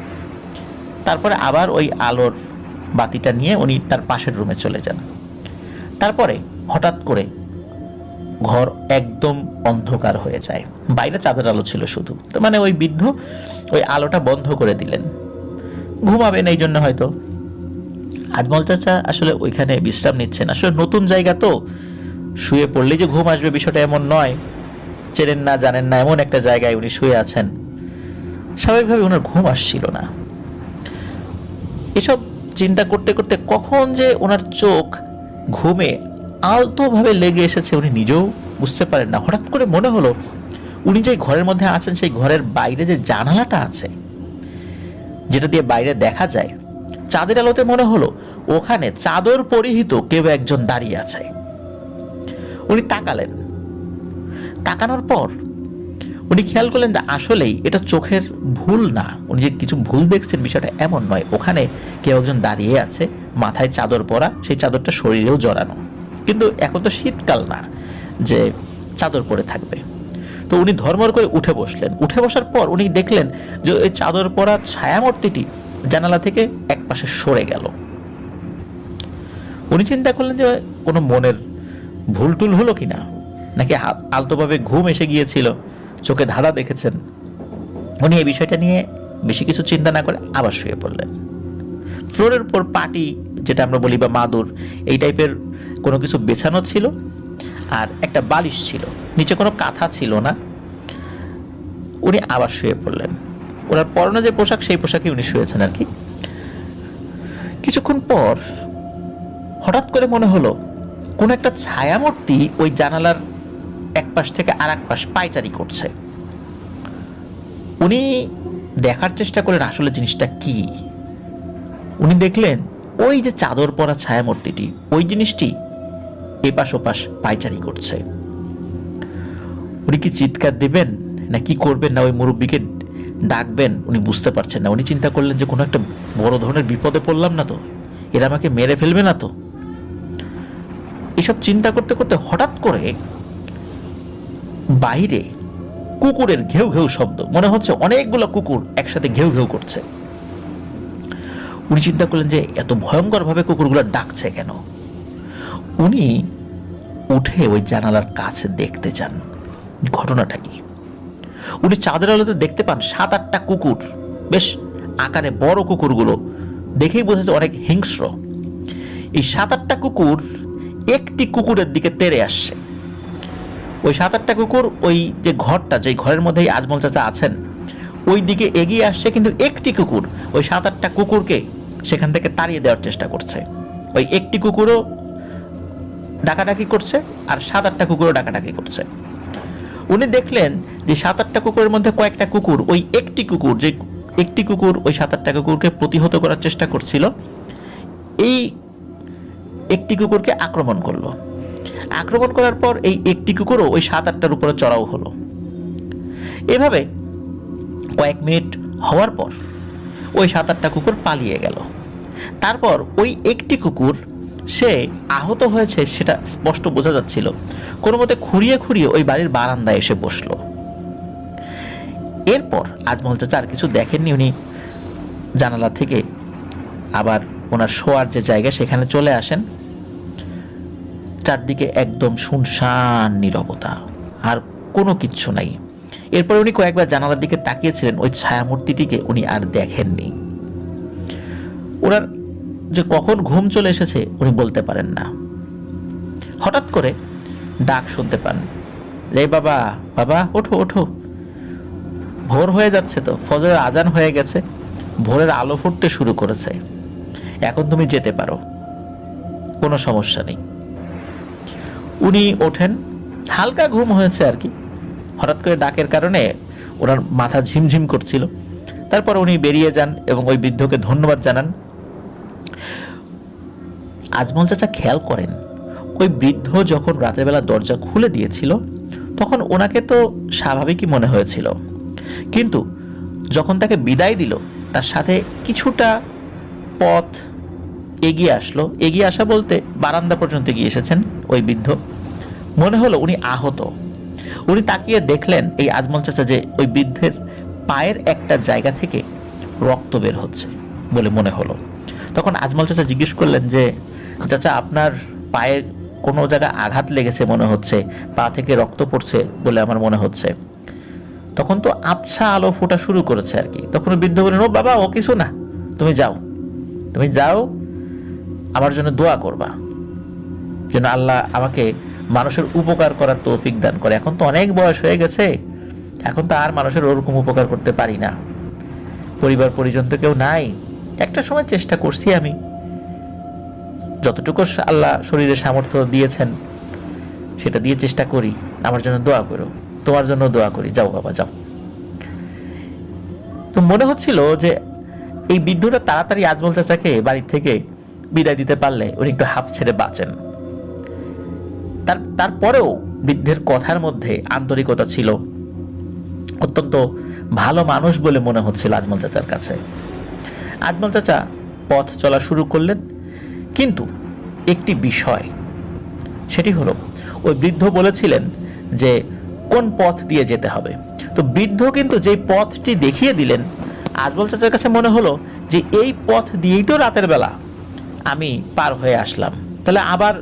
তারপরে আবার ওই আলোর বাতিটা নিয়ে উনি তার পাশের রুমে চলে যান। তারপরে হঠাৎ করে ঘর একদম অন্ধকার হয়ে যায়, বাইরে চাঁদের আলো ছিল শুধু। তো মানে ওই বৃদ্ধ ওই আলোটা বন্ধ করে দিলেন, ঘুমাবেন এই জন্য হয়তো। আজমল চাচা আসলে ওইখানে বিশ্রাম নিচ্ছেন, আসলে নতুন জায়গা তো, শুয়ে পড়লেই যে ঘুম আসবে বিষয়টা এমন নয়, চেনেন না জানেন না এমন একটা জায়গায় উনি শুয়ে আছেন, স্বাভাবিকভাবে ওনার ঘুম আসছিল না। এসব চিন্তা করতে করতে কখন যে ওনার চোখ ঘুমে আলতোভাবে লেগে এসেছে উনি নিজেও বুঝতে পারেন না। হঠাৎ করে মনে হলো উনি যে ঘরের মধ্যে আছেন সেই ঘরের বাইরে যে জানালাটা আছে, যেটা দিয়ে বাইরে দেখা যায়, চাঁদের আলোতে মনে হলো ওখানে চাদর পরিহিত কেউ একজন দাঁড়িয়ে আছে। উনি তাকালেন, তাকানোর পর উনি খেয়াল করলেন যে আসলেই এটা চোখের ভুল না, উনি যে কিছু ভুল দেখছেন বিষয়টা এমন নয়, ওখানে কেউ একজন দাঁড়িয়ে আছে, মাথায় চাদর পরা, সেই চাদরটা শরীরেও জড়ানো, কিন্তু এখন তো শীতকাল না যে চাদর পরে থাকবে। তো উনি ধর্মর করে উঠে বসলেন। উঠে বসার পর উনি দেখলেন যে ওই চাদর পরা ছায়ামূর্তিটি জানালা থেকে এক পাশে সরে গেল। উনি চিন্তা করলেন যে কোনো মনের ভুল টুল হলো কিনা, নাকি আলতোভাবে ঘুম এসে গিয়েছিল, চোখে ধাঁধা দেখেছেন। উনি এই বিষয়টা নিয়ে বেশি কিছু চিন্তা না করে আবার শুয়ে পড়লেন। ফ্লোরের উপর পাটি, যেটা আমরা বলি বা মাদুর, এই টাইপের কোনো কিছু বেছানো ছিল, আর একটা বালিশ ছিল, নিচে কোনো কাঁথা ছিল না। উনি আবার শুয়ে পড়লেন। ওনার পরনে যে পোশাক, সেই পোশাকে উনি শুয়েছেন আর কি। কিছুক্ষণ পর হঠাৎ করে মনে হলো কোন একটা ছায়ামূর্তি ওই জানালার এক পাশ থেকে আর এক পাশ পায়চারি করছে। উনি দেখার চেষ্টা করেন আসলে জিনিসটা কি। উনি দেখলেন ওই যে চাদর পরা ছায়ামূর্তিটি, ওই জিনিসটি এপাশ ওপাশ পায়চারি করছে। উনি কি চিৎকার দিবেন না কি করবেন, না ওই মুরব্বীকে ডাকবেন, উনি বুঝতে পারছেন না। উনি চিন্তা করলেন যে কোনো একটা বড় ধরনের বিপদে পড়লাম না তো, এরা আমাকে মেরে ফেলবে না তো। এসব চিন্তা করতে করতে হঠাৎ করে বাইরে কুকুরের ঘেউ ঘেউ শব্দ, মনে হচ্ছে অনেকগুলো কুকুর একসাথে ঘেউ ঘেউ করছে। উনি চিন্তা করলেন যে এত ভয়ঙ্কর ভাবে কুকুরগুলো ডাকছে কেন। উনি উঠে ওই জানালার কাছে দেখতে যান ঘটনাটা কি। উনি চাঁদের আলোতে দেখতে পান 7-8টা কুকুর, বেশ আকারে বড় কুকুরগুলো দেখেই বোঝা যায় অনেক হিংস্র। এই 7-8টা কুকুর একটি কুকুরের দিকে তেড়ে আসছে। ওই 7-8টা কুকুর ওই যে ঘরটা, যে ঘরের মধ্যেই আজমল চাচা আছেন, ওই দিকে এগিয়ে আসছে, কিন্তু একটি কুকুর ওই 7-8টা কুকুরকে সেখান থেকে তাড়িয়ে দেওয়ার চেষ্টা করছে। ওই একটি কুকুরও ডাকাডাকি করছে আর 7-8টা কুকুরও ডাকাডাকি করছে। উনি দেখলেন যে 7-8টা কুকুরের মধ্যে কয়েকটা কুকুর, ওই একটি কুকুর, যে একটি কুকুর ওই 7-8টা কুকুরকে প্রতিহত করার চেষ্টা করছিল, এই একটি কুকুরকে আক্রমণ করলো। আক্রমণ করার পর এই একটি কুকুরও ওই 7-8টার উপরে চড়াও হলো। এভাবে কয়েক মিনিট হওয়ার পর ওই 7-8টা কুকুর পালিয়ে গেল। তারপর ওই একটি কুকুর সে আহত হয়েছে সেটা স্পষ্ট বোঝা যাচ্ছিল, কোনো মতে খুঁড়িয়ে খুঁড়িয়ে ওই বাড়ির বারান্দায় এসে বসলো। এরপর আজমল চাচা আর কিছু দেখেননি। উনি জানালা থেকে আবার ওনার শোয়ার যে জায়গা সেখানে চলে আসেন। চারদিকে একদম শুনশান নীরবতা, আর কোনো কিচ্ছু নাই। এরপর উনি কয়েকবার জানালার দিকে তাকিয়েছিলেন, ওই ছায়ামূর্তিটিকে উনি আর দেখেননি। ওনার যে কখন ঘুম চলে এসেছে উনি বলতে পারেন না। হঠাৎ করে ডাক শুনতে পান, এই বাবা বাবা ওঠো ওঠো, ভোর হয়ে যাচ্ছে তো, ফজরের আজান হয়ে গেছে, ভোরের আলো ফুটতে শুরু করেছে, এখন তুমি যেতে পারো, কোনো সমস্যা নেই। উনি ওঠেন, হালকা ঘুম হয়েছে আর কি। হঠাৎ করে ডাকের কারণে ওনার মাথা ঝিমঝিম করছিল। তারপর উনি বেরিয়ে যান এবং ওই বৃদ্ধকে ধন্যবাদ জানান। আজমল চাচা খেয়াল করেন, ওই বৃদ্ধ যখন রাতের বেলা দরজা খুলে দিয়েছিল তখন ওনাকে তো স্বাভাবিকই মনে হয়েছিল, কিন্তু যখন তাকে বিদায় দিল তার সাথে কিছুটা পথ এগিয়ে আসলো। এগিয়ে আসা বলতে বারান্দা পর্যন্ত এগিয়ে এসেছেন ওই বৃদ্ধ। মনে হলো উনি আহত। উনি তাকিয়ে দেখলেন এই আজমল চাচা যে ওই বৃদ্ধের পায়ের একটা জায়গা থেকে রক্ত বের হচ্ছে বলে মনে হলো। তখন আজমল চাচা জিজ্ঞেস করলেন যে, চাচা আপনার পায়ের কোনো জায়গায় আঘাত লেগেছে মনে হচ্ছে, পা থেকে রক্ত পড়ছে বলে আমার মনে হচ্ছে। তখন তো আবছা আলো ফোটা শুরু করেছে আর কি। তখন বৃদ্ধ বললেন, ও বাবা, ও কিছু না, তুমি যাও, তুমি যাও, আমার জন্য দোয়া করবা যেন আল্লাহ আমাকে মানুষের উপকার করার তৌফিক দান করে। এখন তো অনেক বয়স হয়ে গেছে, এখন তো আর মানুষের ওরকম উপকার করতে পারি না, পরিবার পরিজন তো কেউ নাই। একটা সময় চেষ্টা করছি আমি, যতটুকু আল্লাহ শরীরে সামর্থ্য দিয়েছেন সেটা দিয়ে চেষ্টা করি, আমার জন্য দোয়া করো, তোমার জন্য দোয়া করি, যাও বাবা যাও। তো মনে হচ্ছিল যে এই বৃদ্ধটা তাড়াতাড়ি আজমল চাচাকে বাড়ি থেকে বিদায় দিতে পারলে উনি একটু হাফ ছেড়ে বাঁচেন। তারপরেও বৃদ্ধের কথার মধ্যে আন্তরিকতা ছিল, অত্যন্ত ভালো মানুষ বলে মনে হচ্ছিল আজমল চাচার কাছে। আজমল চাচা পথ চলা শুরু করলেন, কিন্তু একটি বিষয়, সেটি হলো ওই বৃদ্ধ বলেছিলেন যে কোন পথ দিয়ে যেতে হবে। তো বৃদ্ধ কিন্তু যেই পথটি দেখিয়ে দিলেন, আজমল চাচার কাছে মনে হলো যে এই পথ দিয়েই তো রাতের বেলা আমি পার হয়ে আসলাম, তাহলে আবার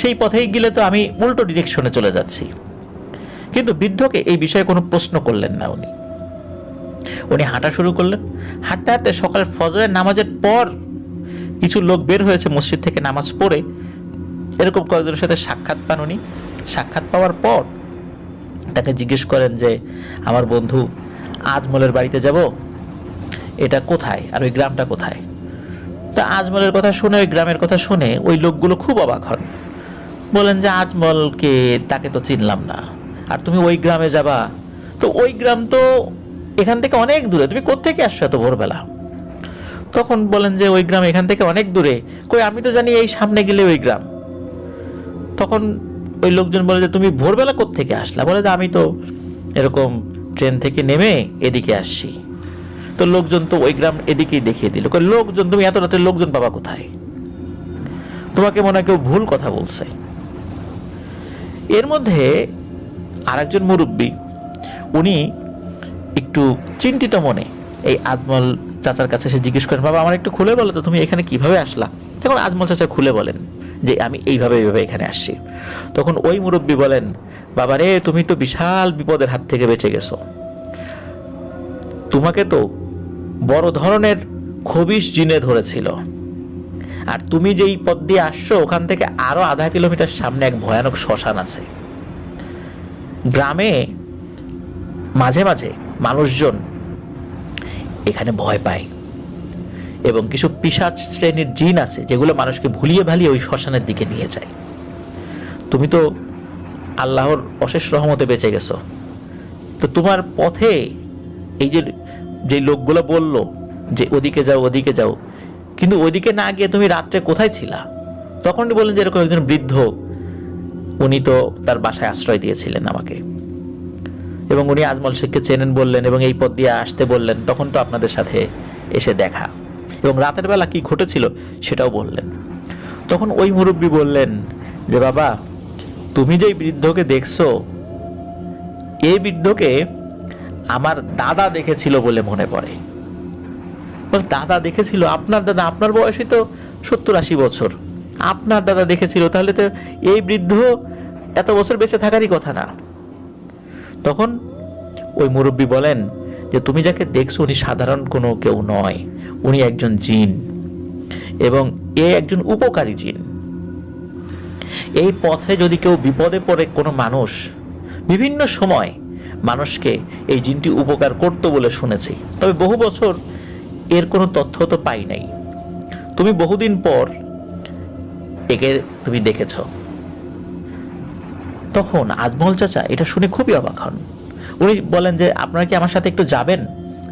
সেই পথেই গেলে তো আমি উল্টো ডিরেকশনে চলে যাচ্ছি। কিন্তু বৃদ্ধকে এই বিষয়ে কোনো প্রশ্ন করলেন না। উনি হাঁটা শুরু করলেন। হাঁটতে হাঁটতে সকালের ফজরের নামাজের পর কিছু লোক বের হয়েছে মসজিদ থেকে নামাজ পড়ে, এরকম কয়েকজনের সাথে সাক্ষাৎ পান উনি। সাক্ষাৎ পাওয়ার পর তাকে জিজ্ঞেস করেন যে, আমার বন্ধু আজমলের বাড়িতে যাব, এটা কোথায় আর ওই গ্রামটা কোথায়? তা আজমলের কথা শুনে, ওই গ্রামের কথা শুনে ওই লোকগুলো খুব অবাক হন। বলেন যে, আজমলকে, তাকে তো চিনলাম না, আর তুমি ওই গ্রামে যাবা? তো ওই গ্রাম তো এখান থেকে অনেক দূরে, তুমি কোত্থেকে আসছো এত ভোরবেলা? তখন বলেন যে, ওই গ্রাম এখান থেকে অনেক দূরে। কই, আমি তো জানি এই সামনে গেলে ওই গ্রাম। তখন ওই লোকজন বলে যে, তুমি ভোরবেলা কোত্থেকে আসলা? বলে যে, আমি তো এরকম ট্রেন থেকে নেমে এদিকে আসছি। তো লোকজন তো ওই গ্রাম এদিকেই দেখিয়ে দিল। লোকজন, তুমি এত রাতে লোকজন পাবা কোথায়? তোমাকে মনে হয় কেউ ভুল কথা বলছে। এর মধ্যে আরেকজন মুরব্বী, উনি একটু চিন্তিত মনে এই আজমল চাচার কাছে এসে জিজ্ঞেস করেন, বাবা আমার একটু খুলে বলো তো, তুমি এখানে কিভাবে আসলা? তখন আজমল চাচা খুলে বলেন যে, আমি এইভাবে এখানে আসছি। তখন ওই মুরব্বী বলেন, বাবা রে, তুমি তো বিশাল বিপদের হাত থেকে বেঁচে গেছো। তোমাকে তো বড় ধরনের খবিশ জিনে ধরেছিল, আর তুমি যেই পথ দিয়ে আসছো ওখান থেকে আরো আধা কিলোমিটার সামনে এক ভয়ানক শ্মশান আছে। গ্রামে মাঝে মাঝে মানুষজন এখানে ভয় পায়, এবং কিছু পিশাচ শ্রেণীর জিন আছে যেগুলো মানুষকে ভুলিয়ে ভালিয়ে ওই শ্মশানের দিকে নিয়ে যায়। তুমি তো আল্লাহর অশেষ রহমতে বেঁচে গেছো। তো তোমার পথে এই যে লোকগুলো বলল যে ওদিকে যাও ওদিকে যাও, কিন্তু ওইদিকে না গিয়ে তুমি রাত্রে কোথায় ছিলা? তখন বললেন যে এরকম একজন বৃদ্ধ উনি তো তার বাসায় আশ্রয় দিয়েছিলেন আমাকে, এবং উনি আজমল শেখকে চেনেন বললেন এবং এই পথ দিয়ে আসতে বললেন। তখন তো আপনাদের সাথে এসে দেখা, এবং রাতের বেলা কি ঘটেছিল সেটাও বললেন। তখন ওই মুরব্বী বললেন যে বাবা, তুমি যেই বৃদ্ধকে দেখছো, এই বৃদ্ধকে আমার দাদা দেখেছিল বলে মনে পড়ে। দাদা দেখেছিল? আপনার দাদা? আপনার বয়সই তো 70-80 বছর, আপনার দাদা দেখেছিল, তাহলে তো এই বৃদ্ধ এত বছর বেঁচে থাকারই কথা না। তখন ওই মুরব্বী বলেন যে তুমি যাকে দেখছো উনি সাধারণ কোনো কেউ নয়, উনি একজন জিন, এবং এ একজন উপকারী জিন। এই পথে যদি কেউ বিপদে পড়ে, কোনো মানুষ বিভিন্ন সময় মানুষকে এই জিনটি উপকার করতো বলে শুনেছি, তবে বহু বছর এর কোনো তথ্য তো পাই নাই। তুমি বহুদিন পর একে তুমি দেখেছ। তখন আজমল চাচা এটা শুনে খুবই অবাক হন। উনি বলেন যে আপনারা কি আমার সাথে একটু যাবেন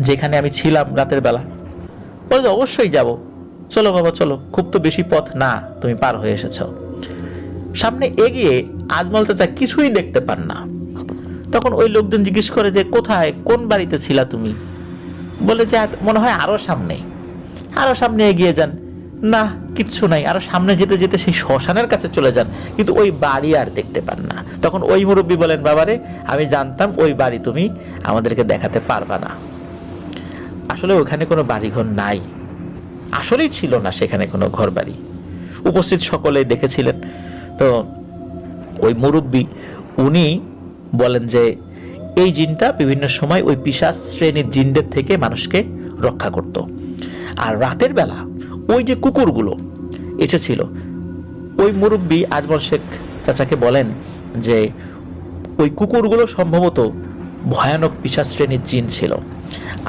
যেখানে আমি ছিলাম রাতের বেলা? বলে অবশ্যই যাব, চলো বাবা চলো, খুব তো বেশি পথ না, তুমি পার হয়ে এসেছ। সামনে এগিয়ে আজমল চাচা কিছুই দেখতে পান না। তখন ওই লোকজন জিজ্ঞেস করে যে কোথায়, কোন বাড়িতে ছিলা তুমি? বলে যে মনে হয় আরো সামনে। আরো সামনে এগিয়ে যান, না কিচ্ছু নাই। আরো সামনে যেতে যেতে সেই শ্মশানের কাছে চলে যান, কিন্তু ওই বাড়ি আর দেখতে পান না। তখন ওই মুরব্বী বলেন, বাবারে আমি জানতাম ওই বাড়ি তুমি আমাদেরকে দেখাতে পারবা না। আসলে ওখানে কোনো বাড়িঘর নাই, আসলেই ছিল না সেখানে কোনো ঘর বাড়ি। উপস্থিত সকলেই দেখেছিলেন। তো ওই মুরব্বী উনি বলেন যে এই জিনটা বিভিন্ন সময় ওই পিশাচ শ্রেণীর জিনদের থেকে মানুষকে রক্ষা করত। আর রাতের বেলা ওই যে কুকুরগুলো এসেছিল, ওই মুরব্বী আজমল শেখ চাচাকে বলেন যে ওই কুকুরগুলো সম্ভবত ভয়ানক পিশাচ শ্রেণীর জিন ছিল।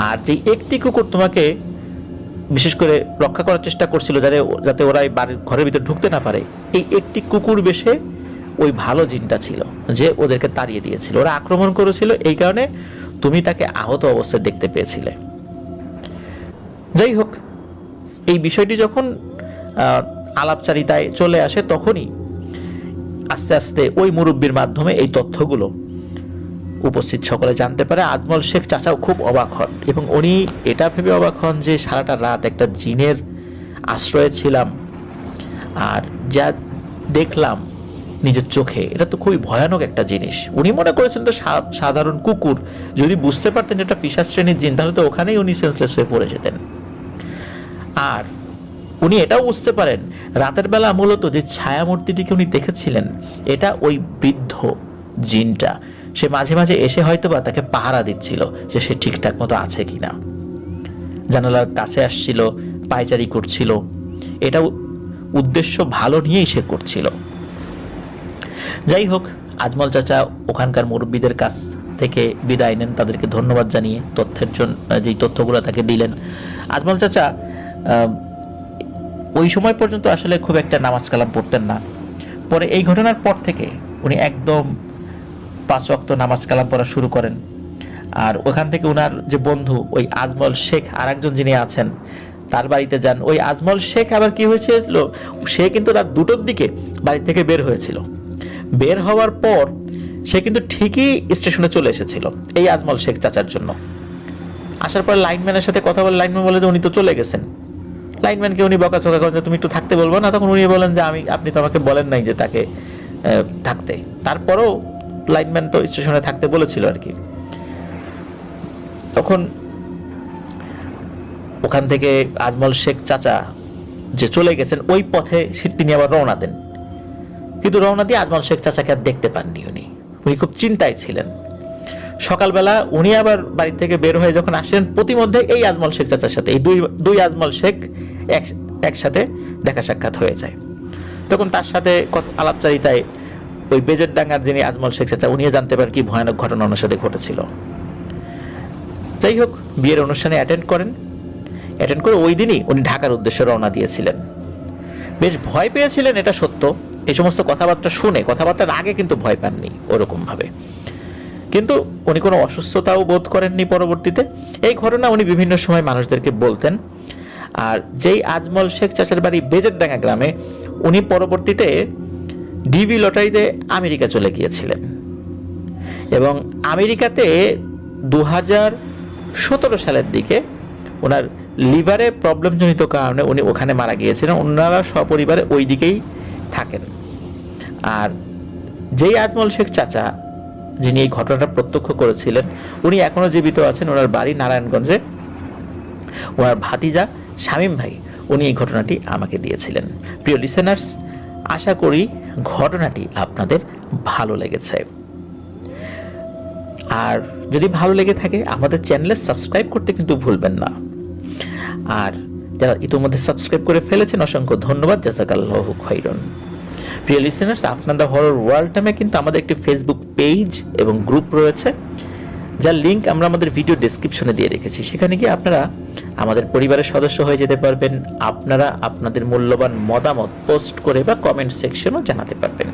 আর যে একটি কুকুর তোমাকে বিশেষ করে রক্ষা করার চেষ্টা করছিল, যাতে ওরা এই বাড়ির ঘরের ভিতরে ঢুকতে না পারে, এই একটি কুকুর বেশে ওই ভালো জিনটা ছিল যে ওদেরকে তাড়িয়ে দিয়েছিল। ওরা আক্রমণ করেছিল, এই কারণে তুমি তাকে আহত অবস্থায় দেখতে পেয়েছিলে। যাই হোক, এই বিষয়টি যখন আলাপচারিতায় চলে আসে, তখনই আস্তে আস্তে ওই মুরব্বীর মাধ্যমে এই তথ্যগুলো উপস্থিত সকলে জানতে পারে। আজমল শেখ চাচাও খুব অবাক হন, এবং উনি এটা ভেবে অবাক হন যে সারাটা রাত একটা জিনের আশ্রয়ে ছিলাম, আর যা দেখলাম নিজের চোখে, এটা তো খুবই ভয়ানক একটা জিনিস। উনি মনে করেছেন তো সাধারণ কুকুর, যদি বুঝতে পারতেন এটা পিশাচ শ্রেণীর জিন, তাহলে তো ওখানেই উনি সেন্সলেস হয়ে পড়ে যেতেন। আর উনি এটাও বুঝতে পারেন রাতের বেলা মূলত যে ছায়ামূর্তিটিকে উনি দেখেছিলেন, এটা ওই বৃদ্ধ জিনটা। সে মাঝে মাঝে এসে হয়তো বা তাকে পাহারা দিচ্ছিল যে সে ঠিকঠাক মতো আছে কিনা, জানালার কাছে আসছিল, পায়চারি করছিল। এটা উদ্দেশ্য ভালো নিয়েই সে করছিল। যাই হোক, আজমল চাচা ওখানকার মুরব্বীদের কাছ থেকে বিদায় নেন, তাদেরকে ধন্যবাদ জানিয়ে তথ্যের জন্য, যেই তথ্যগুলো তাকে দিলেন। আজমল চাচা ওই সময় পর্যন্ত আসলে খুব একটা নামাজ কালাম পড়তেন না। পরে এই ঘটনার পর থেকে উনি একদম 5 ওয়াক্ত নামাজ কালাম পড়া শুরু করেন। আর ওখান থেকে ওনার যে বন্ধু ওই আজমল শেখ, আর একজন যিনি আছেন, তার বাড়িতে যান। ওই আজমল শেখ আবার কি হয়েছিল, সে কিন্তু রাত 2টোর দিকে বাড়ি থেকে বের হয়েছিল। বের হওয়ার পর সে কিন্তু ঠিকই স্টেশনে চলে এসেছিল এই আজমল শেখ চাচার জন্য। আসার পর লাইনম্যানের সাথে কথা বলে, লাইনম্যান বলে যে উনি তো চলে গেছেন। লাইনম্যানকে উনি বকাঝকা করেন যে তুমি একটু থাকতে বলবো না? তখন উনি বলেন যে আপনি তো আমাকে বলেন নাই যে তাকে থাকতে। তারপরেও লাইনম্যান তো স্টেশনে থাকতে বলেছিল আর কি। তখন ওখান থেকে আজমল শেখ চাচা যে চলে গেছেন, ওই পথে তিনি আবার রওনা দেন। কিন্তু রওনা দিয়ে আজমল শেখ চাচাকে আর দেখতে পাননি। উনি খুব চিন্তায় ছিলেন। সকালবেলা উনি আবার বাড়ি থেকে বের হয়ে যখন আসেন, প্রতিমধ্যে এই আজমল শেখ চাচার সাথে এই দুই আজমল শেখ একসাথে দেখা সাক্ষাৎ হয়ে যায়। তখন তার সাথে আলাপচারিতায় ওই বেজের ডাঙ্গার যিনি আজমল শেখ চাচা, উনিও জানতে পারেন কি ভয়ানক ঘটনা ওনার সাথে ঘটেছিল। যাই হোক, বিয়ের অনুষ্ঠানে অ্যাটেন্ড করে ওই দিনই উনি ঢাকার উদ্দেশ্যে রওনা দিয়েছিলেন। বেশ ভয় পেয়েছিলেন, এটা সত্য। এই সমস্ত কথাবার্তা শুনে, কথাবার্তার আগে কিন্তু ভয় পাননি ওরকম ভাবে, কিন্তু উনি কোনো অসুস্থতাও বোধ করেননি পরবর্তীতে। এই ঘটনা উনি বিভিন্ন সময় মানুষদেরকে বলতেন। আর যেই আজমল শেখ চাচার বাড়ি বেজেরডাঙ্গা গ্রামে, উনি পরবর্তীতে ডিভি লটারিতে আমেরিকা চলে গিয়েছিলেন এবং আমেরিকাতে 2017 সালের দিকে ওনার লিভারে প্রবলেমজনিত কারণে উনি ওখানে মারা গিয়েছিলেন। ওনারা সপরিবারে ওই দিকেই থাকেন। আর যেই আজমল শেখ চাচা যিনি এই ঘটনাটা প্রত্যক্ষ করেছিলেন উনি এখনও জীবিত আছেন। ওনার বাড়ি নারায়ণগঞ্জে। ওনার ভাতিজা শামীম ভাই উনি এই ঘটনাটি আমাকে দিয়েছিলেন। প্রিয় লিসেনার্স, আশা করি ঘটনাটি আপনাদের ভালো লেগেছে। আর যদি ভালো লেগে থাকে আমাদের চ্যানেলে সাবস্ক্রাইব করতে কিন্তু ভুলবেন না। আর যারা ইতিমধ্যে সাবস্ক্রাইব করে ফেলেছেন অসংখ্য ধন্যবাদ, জাযাকাল্লাহু খাইরান। প্রিয় listeners, Afnan the horror world নামে কিন্তু আমাদের একটি ফেসবুক পেজ এবং গ্রুপ রয়েছে, যার লিঙ্ক আমরা আমাদের ভিডিও ডেসক্রিপশনে দিয়ে রেখেছি। সেখানে গিয়ে আপনারা আমাদের পরিবারের সদস্য হয়ে যেতে পারবেন। আপনারা আপনাদের মূল্যবান মতামত পোস্ট করে বা কমেন্ট সেকশনও জানাতে পারবেন।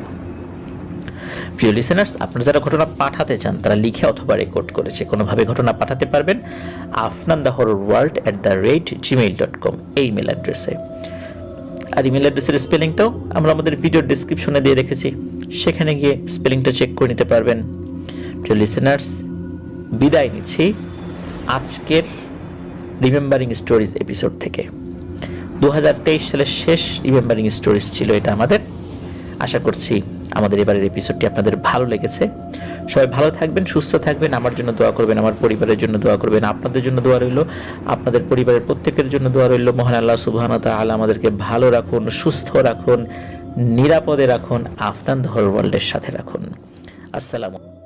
প্রিয় লিসেনার্স, আপনারা যারা ঘটনা পাঠাতে চান তারা লিখে অথবা রেকর্ড করে যে কোনোভাবে ঘটনা পাঠাতে পারবেন afnandahorrorworld@gmail.com এই ইমেল অ্যাড্রেসে। আর ইমেল অ্যাড্রেসের স্পেলিংটাও আমরা আমাদের ভিডিও ডেসক্রিপশনে দিয়ে রেখেছি, সেখানে গিয়ে স্পেলিংটা চেক করে নিতে পারবেন। প্রিয় লিসেনার্স, বিদায় নিচ্ছি আজকের রিমেম্বারিং স্টোরিজ এপিসোড থেকে। 2023 সালের শেষ রিমেম্বারিং স্টোরিজ ছিল এটা আমাদের। আশা করছি আমাদের এবারের এপিসোডটি আপনাদের ভালো লেগেছে। সবাই ভালো থাকবেন, সুস্থ থাকবেন, আমার জন্য দোয়া করবেন, আমার পরিবারের জন্য দোয়া করবেন, আপনাদের জন্য দোয়া রইল, আপনাদের পরিবারের প্রত্যেকের জন্য দোয়া রইল। মহান আল্লাহ সুবহানাহু ওয়া তাআলা আমাদেরকে ভালো রাখুন, সুস্থ রাখুন, নিরাপদে রাখুন, আফনান দ্য হরর ওয়ার্ল্ডের সাথে রাখুন। আসসালামু